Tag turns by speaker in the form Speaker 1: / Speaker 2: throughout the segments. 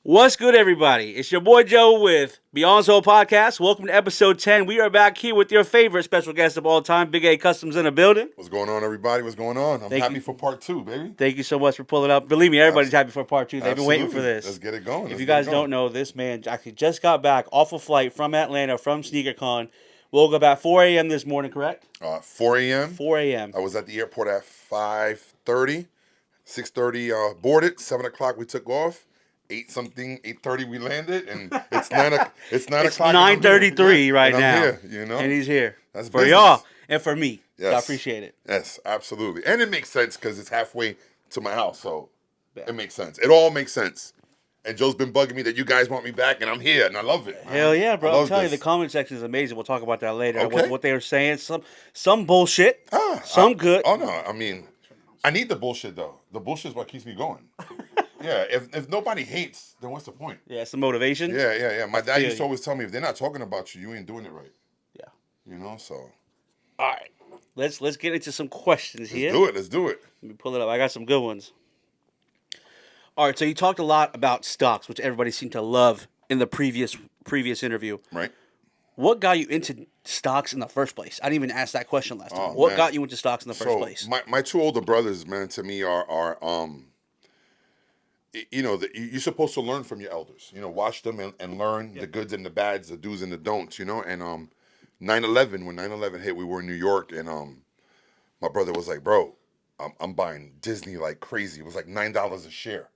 Speaker 1: What's good, everybody? It's your boy Joe with Beyond Soul Podcast. Welcome to episode 10. We are back here with your favorite special guest of all time, Big A Customz in the building.
Speaker 2: What's going on, everybody? What's going on? I'm happy for part 2, baby.
Speaker 1: Thank you so much for pulling up. Believe me, everybody's happy for part 2. They've been waiting for this.
Speaker 2: Let's get it going.
Speaker 1: If you guys don't know, this man actually just got back off a flight from Atlanta, from SneakerCon. Woke up at 4 a.m. this morning, correct?
Speaker 2: 4 a.m.
Speaker 1: 4 a.m.
Speaker 2: I was at the airport at 5:30. 6:30 boarded. 7 o'clock we took off. 8:30 we landed, and it's 9 o'clock. It's
Speaker 1: 9:33 right now.
Speaker 2: I'm here, you know?
Speaker 1: And he's here.
Speaker 2: That's
Speaker 1: for
Speaker 2: business.
Speaker 1: y'all and for me.
Speaker 2: Yes.
Speaker 1: I appreciate it.
Speaker 2: Yes, absolutely. And it makes sense because it's halfway to my house, so it makes sense. It all makes sense. And Joe's been bugging me that you guys want me back, and I'm here, and I love it. Man.
Speaker 1: Hell yeah, bro! I'm telling you,
Speaker 2: this.
Speaker 1: the comment section is amazing. We'll talk about that later.
Speaker 2: Okay.
Speaker 1: What they were saying, some bullshit, some good.
Speaker 2: Oh no, I mean, I need the bullshit though. The bullshit is what keeps me going. Yeah, if nobody hates, then what's the point?
Speaker 1: Yeah, it's the motivation.
Speaker 2: Yeah. My dad used to always tell me, if they're not talking about you, you ain't doing it right.
Speaker 1: Yeah.
Speaker 2: You know, so.
Speaker 1: All right, let's get into some questions here.
Speaker 2: Let's do it.
Speaker 1: Let me pull it up. I got some good ones. All right, so you talked a lot about stocks, which everybody seemed to love in the previous interview.
Speaker 2: Right.
Speaker 1: What got you into stocks in the first place? I didn't even ask that question last time.
Speaker 2: Oh,
Speaker 1: What
Speaker 2: man.
Speaker 1: got you into stocks in the first place?
Speaker 2: My two older brothers, man, to me are you know, you're supposed to learn from your elders. You know, watch them and learn the goods and the bads, the do's and the don'ts. You know, and 9/11, when 9/11 hit, we were in New York, and my brother was like, "Bro, I'm buying Disney like crazy. It was like $9 a share."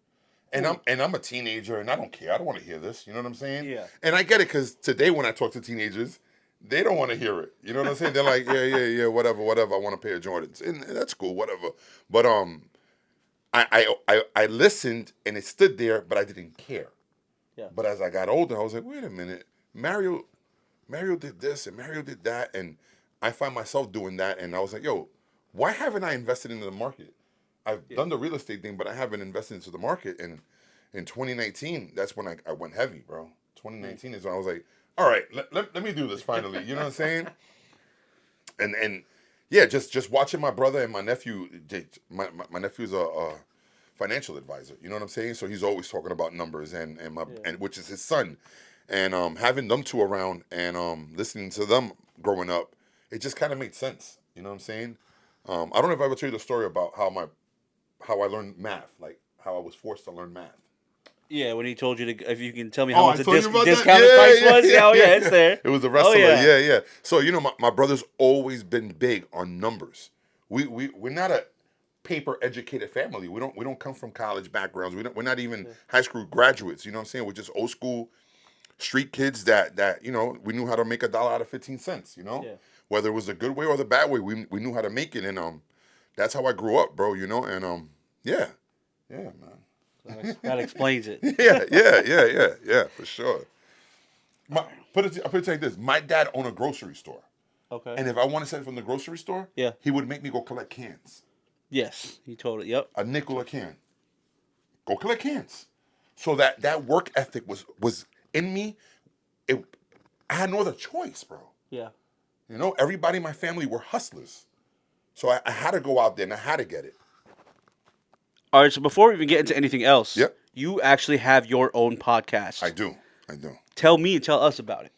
Speaker 2: And I'm a teenager, and I don't care. I don't want to hear this. You know what I'm saying?
Speaker 1: Yeah.
Speaker 2: And I get it, because today when I talk to teenagers, they don't want to hear it. You know what I'm saying? They're like, yeah, whatever. I want a pair of Jordans, and that's cool, whatever. But I listened, and it stood there, but I didn't care.
Speaker 1: Yeah.
Speaker 2: But as I got older, I was like, wait a minute, Mario did this and Mario did that, and I find myself doing that, and I was like, yo, why haven't I invested into the market? I've done the real estate thing, but I haven't invested into the market. And in 2019, that's when I went heavy, bro. 2019 is when I was like, all right, let me do this finally. You know what I'm saying? And yeah, just watching my brother and my nephew. My nephew's a financial advisor. You know what I'm saying? So he's always talking about numbers, and which is his son. And having them two around and listening to them growing up, it just kind of made sense. You know what I'm saying? I don't know if I ever told you the story about how I learned math, like how I was forced to learn math.
Speaker 1: Yeah, when he told you to, if you can tell me how much the discounted
Speaker 2: price
Speaker 1: was. Yeah, it's there.
Speaker 2: It was the wrestler.
Speaker 1: Oh,
Speaker 2: Yeah. So, you know, my brother's always been big on numbers. We're not a paper educated family. We don't come from college backgrounds. We're not even high school graduates. You know what I'm saying? We're just old school street kids that you know, we knew how to make $1 out of 15 cents. You know, whether it was the good way or the bad way, we knew how to make it, and that's how I grew up, bro. You know, and yeah, man.
Speaker 1: That explains it.
Speaker 2: Yeah, for sure. I'll put it to you like this. My dad owned a grocery store.
Speaker 1: Okay.
Speaker 2: And if I want to send from the grocery store, he would make me go collect cans.
Speaker 1: Yes, he told it. Yep.
Speaker 2: A nickel a can. Go collect cans. So that work ethic was in me. I had no other choice, bro.
Speaker 1: Yeah.
Speaker 2: You know, everybody in my family were hustlers. So I had to go out there and I had to get it.
Speaker 1: All right, so before we even get into anything else,
Speaker 2: you
Speaker 1: actually have your own podcast.
Speaker 2: I do.
Speaker 1: Tell us about it.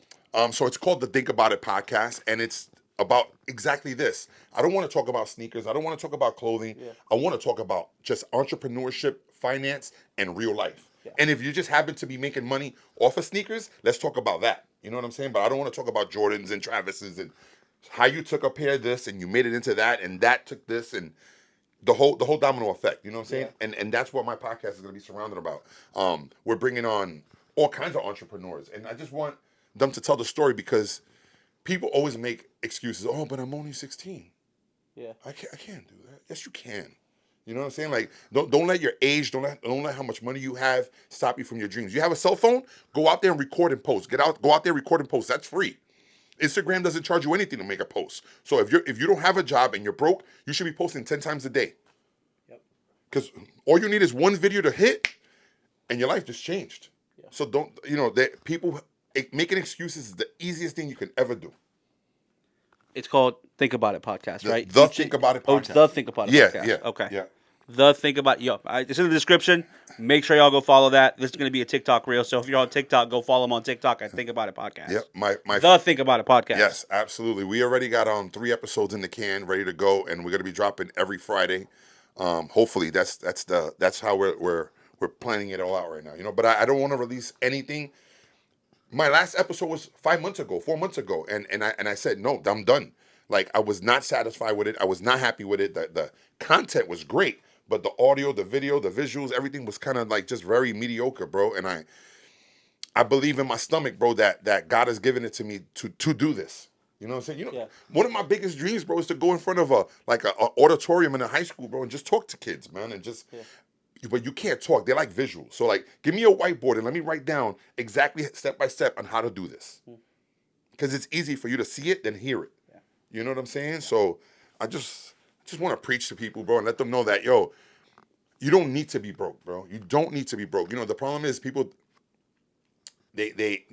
Speaker 2: So it's called the Think About It podcast, and it's about exactly this. I don't want to talk about sneakers. I don't want to talk about clothing. Yeah. I want to talk about just entrepreneurship, finance, and real life. Yeah. And if you just happen to be making money off of sneakers, let's talk about that. You know what I'm saying? But I don't want to talk about Jordans and Travis's and how you took a pair of this and you made it into that, and that took this, and the whole domino effect, you know what I'm saying? Yeah. And that's what my podcast is going to be surrounded about. We're bringing on all kinds of entrepreneurs, and I just want them to tell the story, because people always make excuses. Oh, but I'm only 16.
Speaker 1: Yeah,
Speaker 2: I can't do that. Yes, you can. You know what I'm saying? Like, don't let your age, don't let how much money you have stop you from your dreams. You have a cell phone, go out there and record and post. Go out there, record and post. That's free. Instagram doesn't charge you anything to make a post. So if you don't have a job and you're broke, you should be posting 10 times a day. Yep. Because all you need is one video to hit, and your life just changed. Yeah. So people making excuses is the easiest thing you can ever do.
Speaker 1: It's called Think About It podcast, right?
Speaker 2: The Think About It podcast.
Speaker 1: Oh, it's the Think About It podcast.
Speaker 2: Yeah.
Speaker 1: Okay.
Speaker 2: Yeah.
Speaker 1: Think About it's in the description. Make sure y'all go follow that. This is going to be a TikTok reel, so if you're on TikTok, go follow them on TikTok at Think About It Podcast.
Speaker 2: Yep, my
Speaker 1: Think About It Podcast.
Speaker 2: Yes, absolutely. We already got 3 episodes in the can, ready to go, and we're gonna be dropping every Friday. Hopefully, that's how we're planning it all out right now. But I don't want to release anything. My last episode was 4 months ago, and I said no, I'm done. Like, I was not satisfied with it. I was not happy with it. The content was great, but the audio, the video, the visuals, everything was kind of like just very mediocre, bro. And I believe in my stomach, bro, that God has given it to me to do this. You know what I'm saying? One of my biggest dreams, bro, is to go in front of a auditorium in a high school, bro, and just talk to kids, man, and just. Yeah. But you can't talk. They like visual. So, like, give me a whiteboard and let me write down exactly step by step on how to do this. Because it's easy for you to see it than hear it. Yeah. You know what I'm saying? Yeah. So, I just want to preach to people, bro, and let them know that, yo, you don't need to be broke, bro. You don't need to be broke. The problem is people, they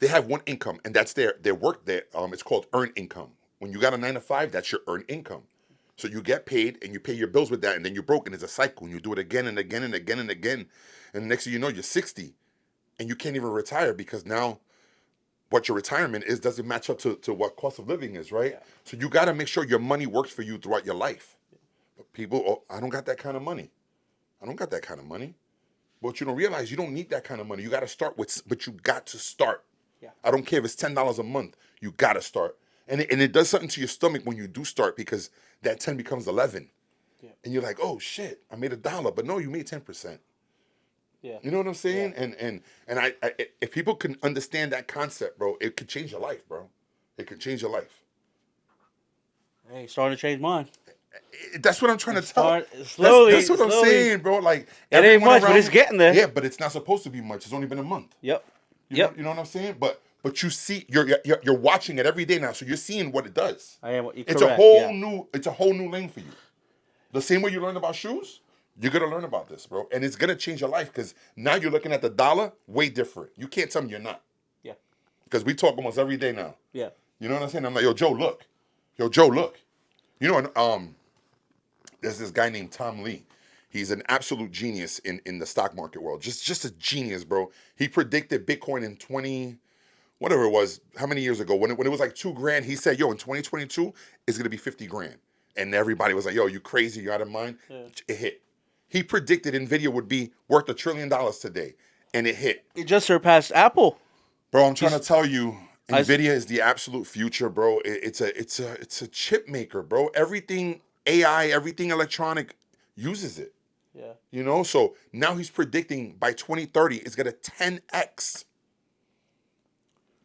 Speaker 2: have one income, and that's their work. It's called earned income. When you got a 9 to 5, that's your earned income. So you get paid and you pay your bills with that, and then you're broke, and it's a cycle, and you do it again and again and again and again. And the next thing you know, you're 60 and you can't even retire because now what your retirement is doesn't match up to what cost of living is, right? Yeah. So you got to make sure your money works for you throughout your life. But people, I don't got that kind of money. But you don't realize you don't need that kind of money. You got to start but you got to start. Yeah. I don't care if it's $10 a month. You got to start. And it does something to your stomach when you do start, because that 10 becomes 11. Yeah. And you're like, oh, shit, I made $1. But no, you made 10%. Yeah. You know what I'm saying? Yeah. And I if people can understand that concept, bro, it could change your life, bro. It could change your life.
Speaker 1: Hey, starting to change mine.
Speaker 2: That's what I'm trying to tell.
Speaker 1: Slowly.
Speaker 2: That's what I'm saying, bro. Like,
Speaker 1: it ain't much, but it's getting there.
Speaker 2: Yeah, but it's not supposed to be much. It's only been a month.
Speaker 1: Yep.
Speaker 2: You know what I'm saying? But you see, you're watching it every day now, so you're seeing what it does.
Speaker 1: I am.
Speaker 2: It's a whole new lane for you. The same way you learn about shoes, you're gonna learn about this, bro, and it's gonna change your life, because now you're looking at the dollar way different. You can't tell me you're not. Yeah. Because we talk almost every day now. Yeah. You know what I'm saying? I'm like, yo, Joe, look. There's this guy named Tom Lee. He's an absolute genius in the stock market world. Just a genius, bro. He predicted Bitcoin in whatever it was, how many years ago, when it was like $2,000, he said, yo, in 2022, it's gonna be $50,000. And everybody was like, yo, you crazy, you out of mind? Yeah. It hit. He predicted Nvidia would be worth $1 trillion today, and it hit.
Speaker 1: It just surpassed Apple.
Speaker 2: Bro, I'm trying to tell you, Nvidia is the absolute future, bro. It's a chip maker, bro. Everything AI, everything electronic uses it. Yeah. So now he's predicting by 2030 it's gonna 10x.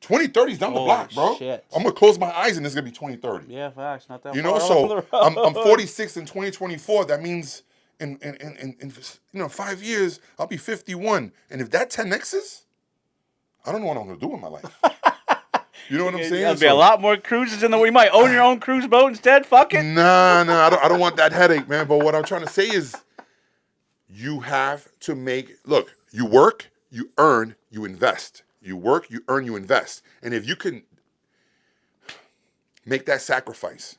Speaker 2: 2030 is down the block, bro. Shit. I'm gonna close my eyes and it's gonna be 2030.
Speaker 1: Yeah, facts. Not that
Speaker 2: far. So I'm 46 in 2024. That means in 5 years I'll be 51. And if that 10x's, I don't know what I'm gonna do with my life. You know what I'm saying?
Speaker 1: There'll be a lot more cruises in the way. You might own your own cruise boat instead. Fuck it.
Speaker 2: Nah, I don't want that headache, man. But what I'm trying to say is, you have to look. You work, you earn, you invest. You work, you earn, you invest. And if you can make that sacrifice,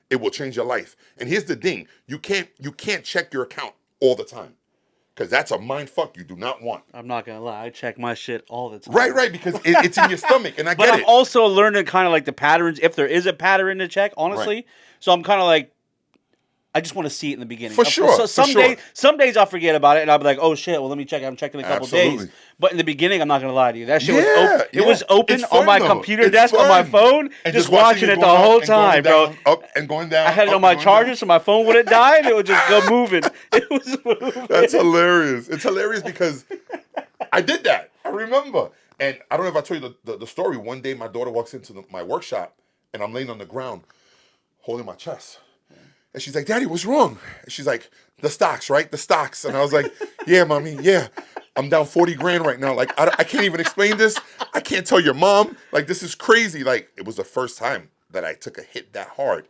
Speaker 2: it will change your life. And here's the thing: you can't check your account all the time, because that's a mind fuck you do not want.
Speaker 1: I'm not gonna lie, I check my shit all the time.
Speaker 2: Right, because it's in your stomach, and I get it.
Speaker 1: But I'm also learning kind of like the patterns, if there is a pattern to check, honestly. Right. So I'm kind of like, I just want to see it in the beginning.
Speaker 2: For sure.
Speaker 1: So some days I'll forget about it, and I'll be like, oh shit, well, let me check it. I'm checking a couple days. But in the beginning, I'm not going to lie to you. That shit was open. It was open on my computer desk on my phone, and just watching it the whole time, bro.
Speaker 2: Up and going down.
Speaker 1: I had it on my charger so my phone wouldn't die, and it would just go moving. It was moving.
Speaker 2: That's hilarious. It's hilarious because I did that. I remember. And I don't know if I told you the story. One day, my daughter walks into my workshop, and I'm laying on the ground holding my chest. And she's like, Daddy, what's wrong? And she's like, the stocks, right? The stocks. And I was like, yeah, Mommy, yeah. I'm down $40,000 right now. Like, I can't even explain this. I can't tell your mom. Like, this is crazy. Like, it was the first time that I took a hit that hard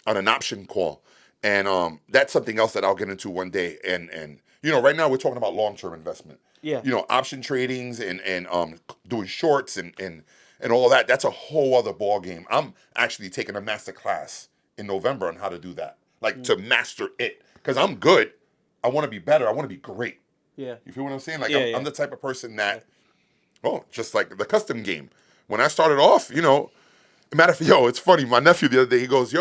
Speaker 2: on an option call. And that's something else that I'll get into one day. And right now we're talking about long-term investment. Yeah. Option tradings and doing shorts and all that. That's a whole other ball game. I'm actually taking a master class in November on how to do that. like to master it. Because I'm good. I want to be better. I want to be great.
Speaker 1: Yeah.
Speaker 2: You feel what I'm saying? Like,
Speaker 1: Yeah,
Speaker 2: I'm the type of person that, just like the custom game. When I started off, matter of fact, it's funny. My nephew the other day, he goes,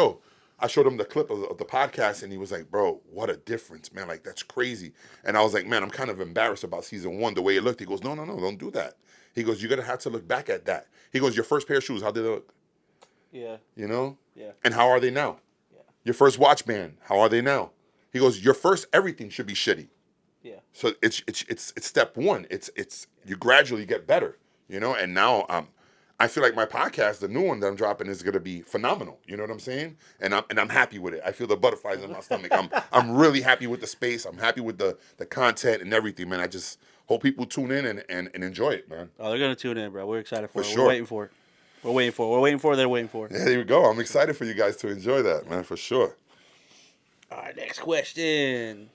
Speaker 2: I showed him the clip of the podcast, and he was like, bro, what a difference, man. Like, that's crazy. And I was like, man, I'm kind of embarrassed about season 1, the way it looked. He goes, no, don't do that. He goes, you're going to have to look back at that. He goes, your first pair of shoes, how did it look?
Speaker 1: Yeah.
Speaker 2: Yeah. And how are they now?
Speaker 1: Yeah.
Speaker 2: Your first watch band, how are they now? He goes, your first everything should be shitty.
Speaker 1: Yeah.
Speaker 2: So it's step 1. It's you gradually get better, and now I feel like my podcast, the new one that I'm dropping, is gonna be phenomenal. You know what I'm saying? And I'm happy with it. I feel the butterflies in my stomach. I'm really happy with the space. I'm happy with the content and everything, man. I just hope people tune in and enjoy it, man.
Speaker 1: Oh, they're gonna tune in, bro. We're excited for it.
Speaker 2: Sure.
Speaker 1: We're waiting for it. They're waiting for it.
Speaker 2: Yeah, there we go. I'm excited for you guys to enjoy that, man, for sure.
Speaker 1: All right, next question.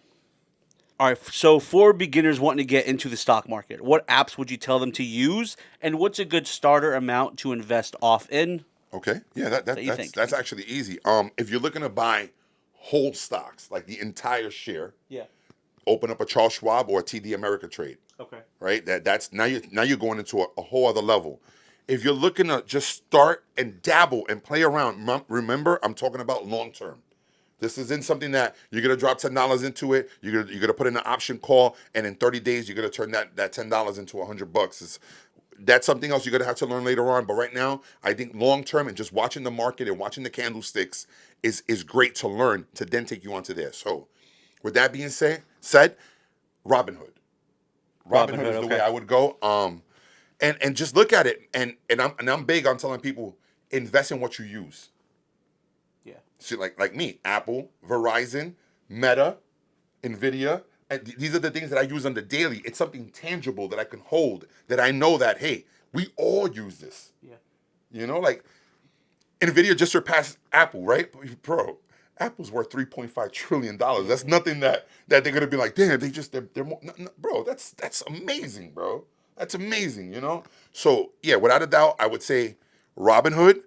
Speaker 1: All right, so for beginners wanting to get into the stock market, what apps would you tell them to use, and what's a good starter amount to invest off in?
Speaker 2: Okay, yeah, that's actually easy. If you're looking to buy whole stocks, like the entire share, open up a Charles Schwab or a TD America trade.
Speaker 1: Okay.
Speaker 2: Right. That's now you're going into a whole other level. If you're looking to just start and dabble and play around, remember I'm talking about long term. This isn't something that you're gonna drop $10 into it. You're gonna put in an option call, and in 30 days you're gonna turn that $10 into $100. That's something else you're gonna have to learn later on. But right now, I think long term and just watching the market and watching the candlesticks is great to learn to then take you onto there. So, with that being said, Robinhood. Robinhood is the way I would go. And just look at it. And I'm big on telling people invest in what you use. So like me, Apple, Verizon, Meta, Nvidia, and these are the things that I use on the daily. It's something tangible that I can hold, that I know that, hey, we all use this. Yeah. Like Nvidia just surpassed Apple, right? Bro, Apple's worth $3.5 trillion. That's nothing that they're gonna be like, damn, they're more, no, bro, that's amazing, bro. That's amazing, So yeah, without a doubt, I would say Robinhood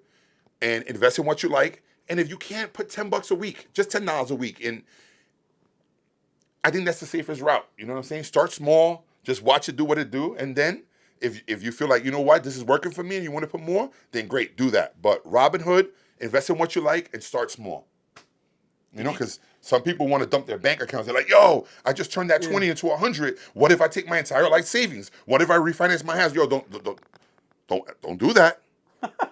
Speaker 2: and invest in what you like. And if you can't, put $10 a week, just $10 a week. And I think that's the safest route. You know what I'm saying? Start small, just watch it do what it do. And then if you feel like, you know what, this is working for me and you want to put more, then great, do that. But Robinhood, invest in what you like and start small. Because some people want to dump their bank accounts. They're like, yo, I just turned that 20 into 100. What if I take my entire life savings? What if I refinance my house? Yo, don't do that.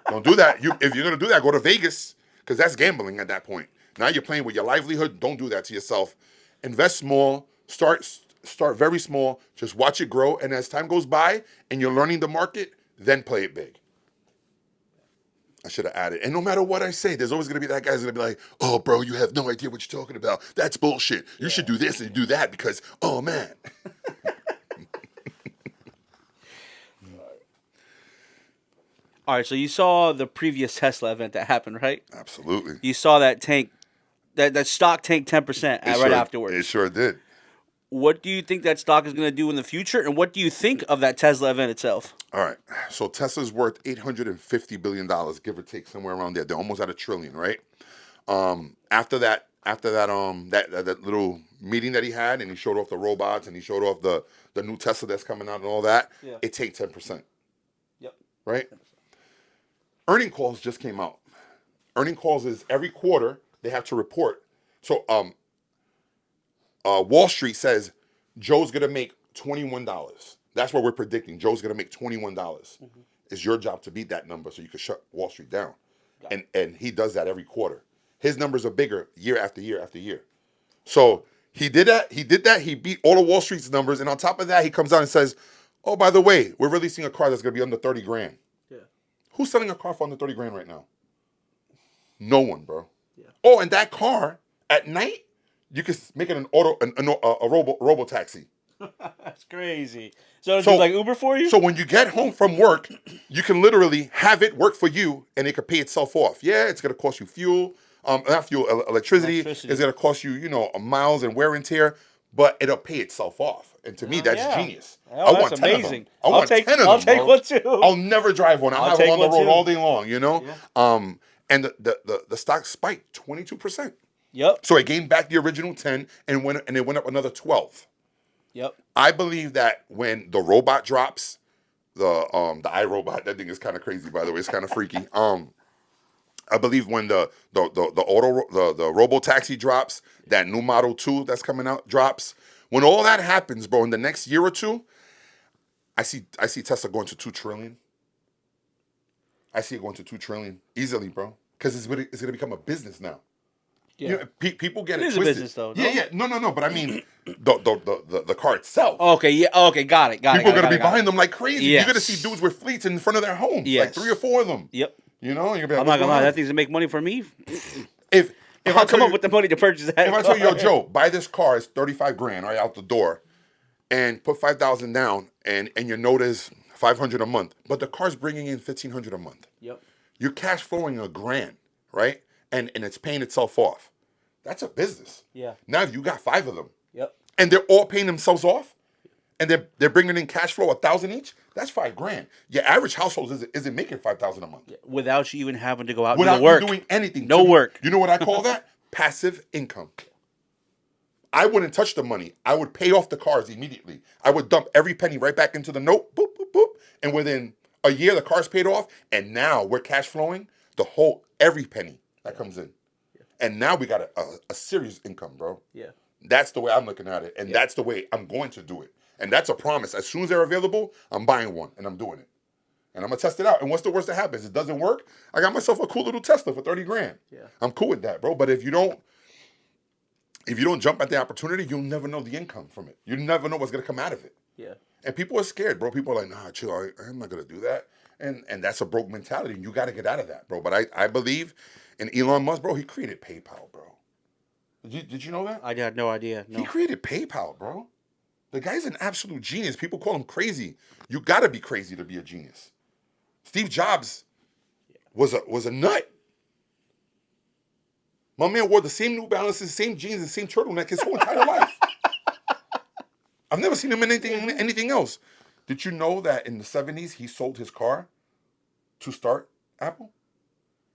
Speaker 2: Don't do that. If you're going to do that, go to Vegas. Because that's gambling at that point. Now you're playing with your livelihood. Don't do that to yourself. Invest small. Start very small. Just watch it grow. And as time goes by and you're learning the market, then play it big. I should have added. And no matter what I say, there's always going to be that guy who's going to be like, oh, bro, you have no idea what you're talking about. That's bullshit. You should do this and do that because, oh, man.
Speaker 1: All right, so you saw the previous Tesla event that happened, right?
Speaker 2: Absolutely.
Speaker 1: You saw that that stock tank 10% right afterwards.
Speaker 2: It sure did.
Speaker 1: What do you think that stock is going to do in the future, and what do you think of that Tesla event itself?
Speaker 2: All right, so Tesla's worth $850 billion, give or take, somewhere around there. They're almost at $1 trillion, right? After that little meeting that he had, and he showed off the robots, and he showed off the new Tesla that's coming out and all that, it takes 10%.
Speaker 1: Yep.
Speaker 2: Right? 10%. Earning calls just came out. Earning calls is every quarter they have to report. So Wall Street says Joe's going to make $21. That's what we're predicting. Joe's going to make $21. Mm-hmm. It's your job to beat that number so you can shut Wall Street down. And he does that every quarter. His numbers are bigger year after year after year. So he did that. He beat all of Wall Street's numbers. And on top of that, he comes out and says, oh, by the way, we're releasing a car that's going to be under 30 grand. Yeah. Who's selling a car for under 30 grand right now? No one, bro. Yeah. Oh, and that car at night, you can make it a robo taxi.
Speaker 1: That's crazy. So it's like Uber for you?
Speaker 2: So when you get home from work, you can literally have it work for you and it can pay itself off. Yeah, it's going to cost you fuel, not fuel, electricity. It's going to cost you, miles and wear and tear, but it'll pay itself off. And to me, that's genius.
Speaker 1: Oh, that's amazing. I'll take 10 of them. I'll take one too.
Speaker 2: I'll never drive one. I'll have it on the road all day long,
Speaker 1: Yeah.
Speaker 2: And the stock spiked 22%.
Speaker 1: Yep.
Speaker 2: So it gained back the original 10 and it went up another 12.
Speaker 1: Yep.
Speaker 2: I believe that when the robot drops, the iRobot, that thing is kind of crazy, by the way. It's kind of freaky. I believe when the robo taxi drops, that new Model 2 that's coming out drops. When all that happens, bro, in the next year or two, I see Tesla going to 2 trillion. I see it going to 2 trillion easily, bro, because it's going to become a business now. Yeah. You know, people get it twisted.
Speaker 1: It is a business, though.
Speaker 2: No. But I mean, the car itself.
Speaker 1: Okay, yeah. Okay, got it.
Speaker 2: People are going to be behind them like crazy.
Speaker 1: Yes.
Speaker 2: You're going to see dudes with fleets in front of their homes, like 3 or 4 of them.
Speaker 1: Yep.
Speaker 2: You know, you're gonna be like,
Speaker 1: I'm not gonna lie, that thing's to make money for me.
Speaker 2: If
Speaker 1: I'll come up with the money to purchase that.
Speaker 2: If I tell you, yo, Joe, buy this car, it's $35,000 right out the door, and put $5,000 down, and your note is $500 a month, but the car's bringing in $1,500 a month.
Speaker 1: Yep.
Speaker 2: You're cash flowing $1,000, right? And it's paying itself off. That's a business.
Speaker 1: Yeah.
Speaker 2: Now you got 5 of them.
Speaker 1: Yep.
Speaker 2: And they're all paying themselves off, and they're bringing in cash flow $1,000 each. That's $5,000. Your average household isn't making $5,000 a month.
Speaker 1: Yeah. Without you even having to go out
Speaker 2: without
Speaker 1: and do work.
Speaker 2: Doing anything.
Speaker 1: No work.
Speaker 2: You know what I call that? Passive income. I wouldn't touch the money. I would pay off the cars immediately. I would dump every penny right back into the note. Boop, boop, boop. And within a year, the car's paid off. And now we're cash flowing every penny that comes in. Yeah. And now we got a serious income, bro.
Speaker 1: Yeah.
Speaker 2: That's the way I'm looking at it. And that's the way I'm going to do it. And that's a promise. As soon as they're available, I'm buying one and I'm doing it. And I'm going to test it out. And what's the worst that happens? It doesn't work. I got myself a cool little Tesla for $30,000. Yeah. I'm cool with that, bro. But if you don't jump at the opportunity, you'll never know the income from it. You never know what's going to come out of it.
Speaker 1: Yeah.
Speaker 2: And people are scared, bro. People are like, nah, chill. I'm not going to do that. And that's a broke mentality. And you got to get out of that, bro. But I believe in Elon Musk, bro. He created PayPal, bro. Did you know that?
Speaker 1: I had no idea. No.
Speaker 2: He created PayPal, bro. The guy's an absolute genius. People call him crazy. You got to be crazy to be a genius. Steve Jobs was a nut. My man wore the same New Balances, same jeans, and same turtleneck his whole entire life. I've never seen him in anything else. Did you know that in the 70s he sold his car to start Apple?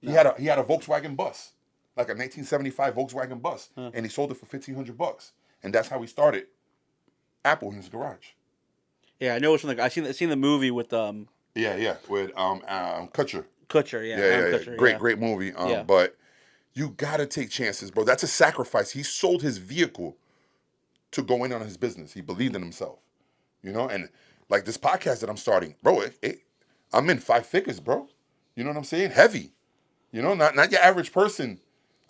Speaker 2: No. He had a Volkswagen bus, like a 1975 Volkswagen bus, and he sold it for $1,500, and that's how he started Apple in his garage.
Speaker 1: Yeah, I know it's something. I seen the movie with
Speaker 2: with Kutcher.
Speaker 1: Kutcher, yeah. Kutcher,
Speaker 2: great movie. But you gotta take chances, bro. That's a sacrifice. He sold his vehicle to go in on his business. He believed in himself, you know. And like this podcast that I'm starting, bro. I'm in 5 figures, bro. You know what I'm saying? Heavy. You know, not your average person.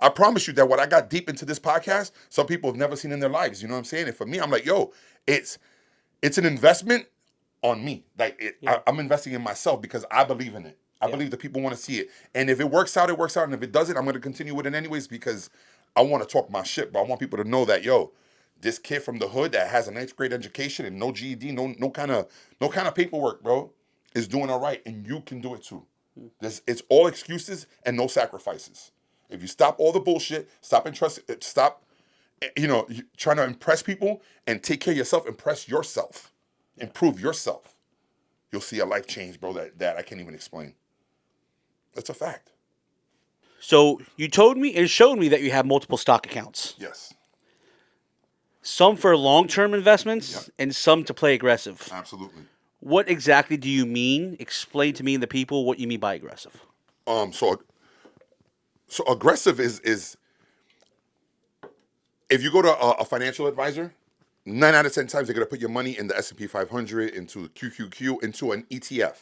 Speaker 2: I promise you that what I got deep into this podcast, some people have never seen in their lives. You know what I'm saying? And for me, I'm like, yo, it's an investment on me. Like I'm investing in myself because I believe in it. I believe that people want to see it. And if it works out, it works out. And if it doesn't, I'm going to continue with it anyways because I want to talk my shit. But I want people to know that, yo, this kid from the hood that has a 9th grade education and no GED, no kind of paperwork, bro, is doing all right. And you can do it too. It's all excuses and no sacrifices. If you stop all the bullshit, stop trying to impress people and take care of yourself, impress yourself, improve yourself, you'll see a life change, bro, that I can't even explain. That's a fact.
Speaker 1: So you told me and showed me that you have multiple stock accounts.
Speaker 2: Yes.
Speaker 1: Some for long-term investments and some to play aggressive.
Speaker 2: Absolutely.
Speaker 1: What exactly do you mean? Explain to me and the people what you mean by aggressive.
Speaker 2: So aggressive is if you go to a financial advisor, 9 out of 10 times they're going to put your money in the S&P 500, into QQQ, into an ETF.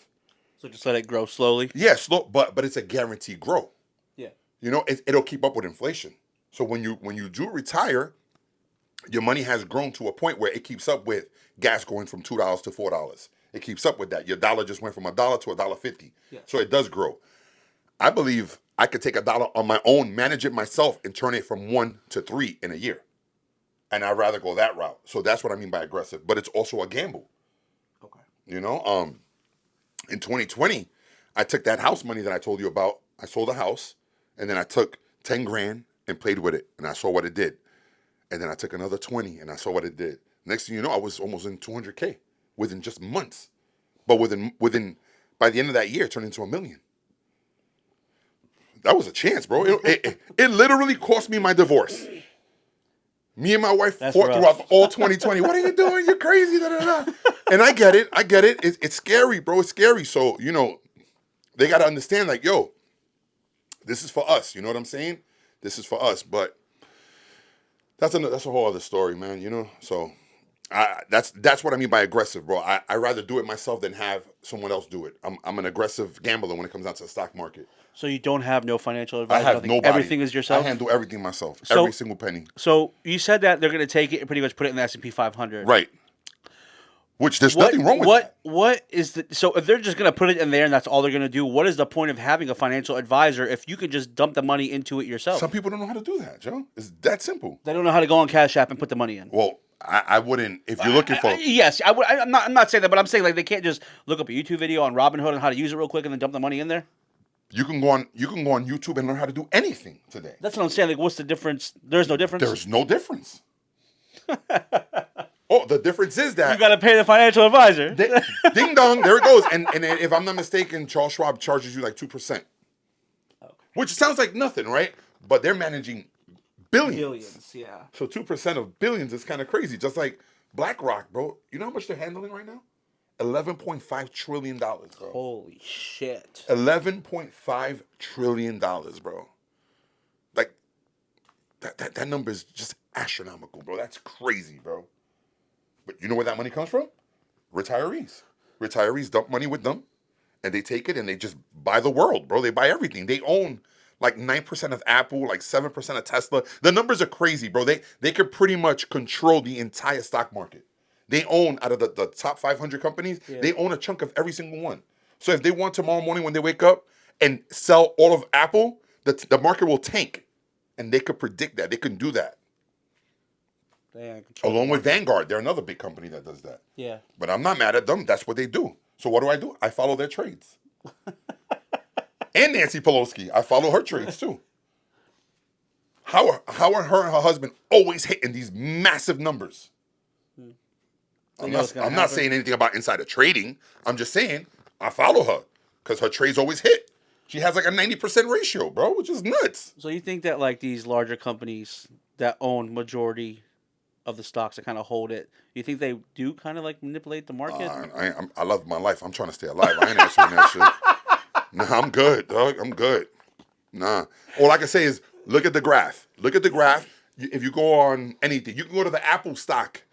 Speaker 1: So just let it grow slowly?
Speaker 2: Yeah, slow, but it's a guaranteed grow.
Speaker 1: Yeah.
Speaker 2: You know, it'll keep up with inflation. So when you do retire, your money has grown to a point where it keeps up with gas going from $2 to $4. It keeps up with that. Your dollar just went from $1 to $1.50. Yeah. So it does grow. I believe I could take $1 on my own, manage it myself, and turn it from 1 to 3 in a year. And I'd rather go that route. So that's what I mean by aggressive. But it's also a gamble. Okay. You know, in 2020, I took that house money that I told you about. I sold a house, and then I took $10,000 and played with it, and I saw what it did. And then I took another 20, and I saw what it did. Next thing you know, I was almost in $200K within just months. But within by the end of that year, it turned into $1 million. that was a chance, bro. It literally cost me my divorce. Me and my wife fought throughout all 2020. What are you doing? You're crazy. Da, da, da. And I get it. It's scary, bro. It's scary. So, you know, they got to understand, like, yo, this is for us. You know what I'm saying? This is for us. But that's a whole other story, man, you know? So that's what I mean by aggressive, bro. I rather do it myself than have someone else do it. I'm an aggressive gambler when it comes down to the stock market.
Speaker 1: So you don't have no financial advisor?
Speaker 2: I have nobody.
Speaker 1: Everything is yourself?
Speaker 2: I handle everything myself. Every single penny.
Speaker 1: So you said that they're going to take it and pretty much put it in the S&P 500.
Speaker 2: Right. Which there's nothing wrong with that.
Speaker 1: What is the... So if they're just going to put it in there and that's all they're going to do, what is the point of having a financial advisor if you could just dump the money into it yourself?
Speaker 2: Some people don't know how to do that, Joe. It's that simple.
Speaker 1: They don't know how to go on Cash App and put the money in.
Speaker 2: Well, I wouldn't... If you're looking for...
Speaker 1: Yes. I'm not saying that, but I'm saying like they can't just look up a YouTube video on Robinhood on how to use it real quick and then dump the money in there?
Speaker 2: You can go on YouTube and learn how to do anything today.
Speaker 1: That's what I'm saying. Like, what's the difference? There's no difference?
Speaker 2: There's no difference. Oh, the difference is that...
Speaker 1: You got to pay the financial advisor.
Speaker 2: Ding dong, there it goes. And if I'm not mistaken, Charles Schwab charges you like 2%. Okay. Which sounds like nothing, right? But they're managing billions.
Speaker 1: Billions, yeah.
Speaker 2: So 2% of billions is kind of crazy. Just like BlackRock, bro. You know how much they're handling right now? $11.5 trillion, bro.
Speaker 1: Holy shit.
Speaker 2: $11.5 trillion, bro. Like, that number is just astronomical, bro. That's crazy, bro. But you know where that money comes from? Retirees. Retirees dump money with them, and they take it and they just buy the world, bro. They buy everything. They own like 9% of Apple, like 7% of Tesla. The numbers are crazy, bro. They could pretty much control the entire stock market. They own, out of the top 500 companies, they own a chunk of every single one. So if they want tomorrow morning when they wake up and sell all of Apple, the market will tank. And they could predict that. They can do that. Along with Vanguard. They're another big company that does that.
Speaker 1: Yeah.
Speaker 2: But I'm not mad at them. That's what they do. So what do? I follow their trades. And Nancy Pelosi. I follow her trades too. How are her and her husband always hitting these massive numbers? I'm not saying anything about insider trading. I'm just saying I follow her because her trades always hit. She has like a 90% ratio, bro, which is nuts.
Speaker 1: So you think that like these larger companies that own majority of the stocks that kind of hold it, you think they do kind of like manipulate the market?
Speaker 2: I love my life. I'm trying to stay alive. I ain't answering that shit. Nah, I'm good, dog. I'm good. Nah. All I can say is look at the graph. Look at the graph. If you go on anything, you can go to the Apple stock.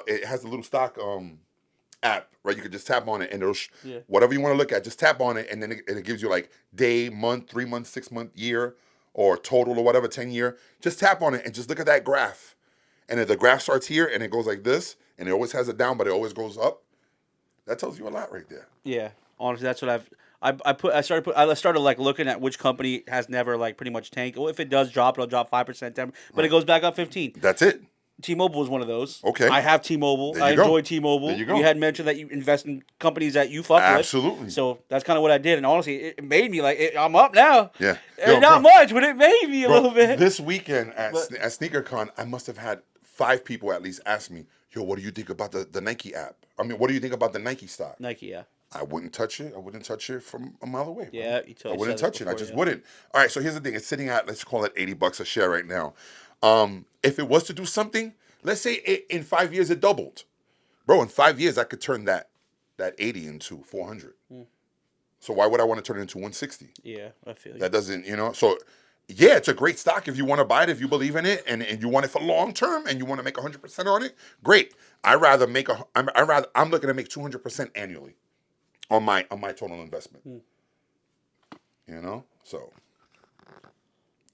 Speaker 2: It has a little stock app, right? You can just tap on it and it'll whatever you want to look at, just tap on it and then it gives you like day, month, 3 months, 6 month, year, or total or whatever, 10-year. Just tap on it and just look at that graph. And if the graph starts here and it goes like this, and it always has it down, but it always goes up, that tells you a lot right there.
Speaker 1: Yeah, honestly, that's what I started like looking at which company has never like pretty much tanked. Well, if it does drop, it'll drop 5%, 10%, but it goes back up 15%.
Speaker 2: That's it.
Speaker 1: T-Mobile is one of those.
Speaker 2: Okay.
Speaker 1: I have T-Mobile. I enjoy T-Mobile.
Speaker 2: There you go.
Speaker 1: You had mentioned that you invest in companies that you fuck with.
Speaker 2: Absolutely.
Speaker 1: So that's kind of what I did. And honestly, it made me like, I'm up now.
Speaker 2: Yeah.
Speaker 1: Not much, but it made me a little bit.
Speaker 2: This weekend at SneakerCon, I must have had 5 people at least ask me, yo, what do you think about the Nike app? I mean, what do you think about the Nike stock?
Speaker 1: Nike, yeah.
Speaker 2: I wouldn't touch it. I wouldn't touch it from a mile away. Bro.
Speaker 1: Yeah,
Speaker 2: I wouldn't touch it. I just wouldn't. All right, so here's the thing. It's sitting at, let's call it $80 a share right now. If it was to do something, let's say in 5 years it doubled. Bro, in 5 years I could turn that 80 into 400. So why would I want to turn it into 160?
Speaker 1: Yeah, I feel you.
Speaker 2: That doesn't, so yeah, it's a great stock if you want to buy it, if you believe in it, and you want it for long term, and you want to make 100% on it. Great. I'm looking to make 200% annually on my total investment. So.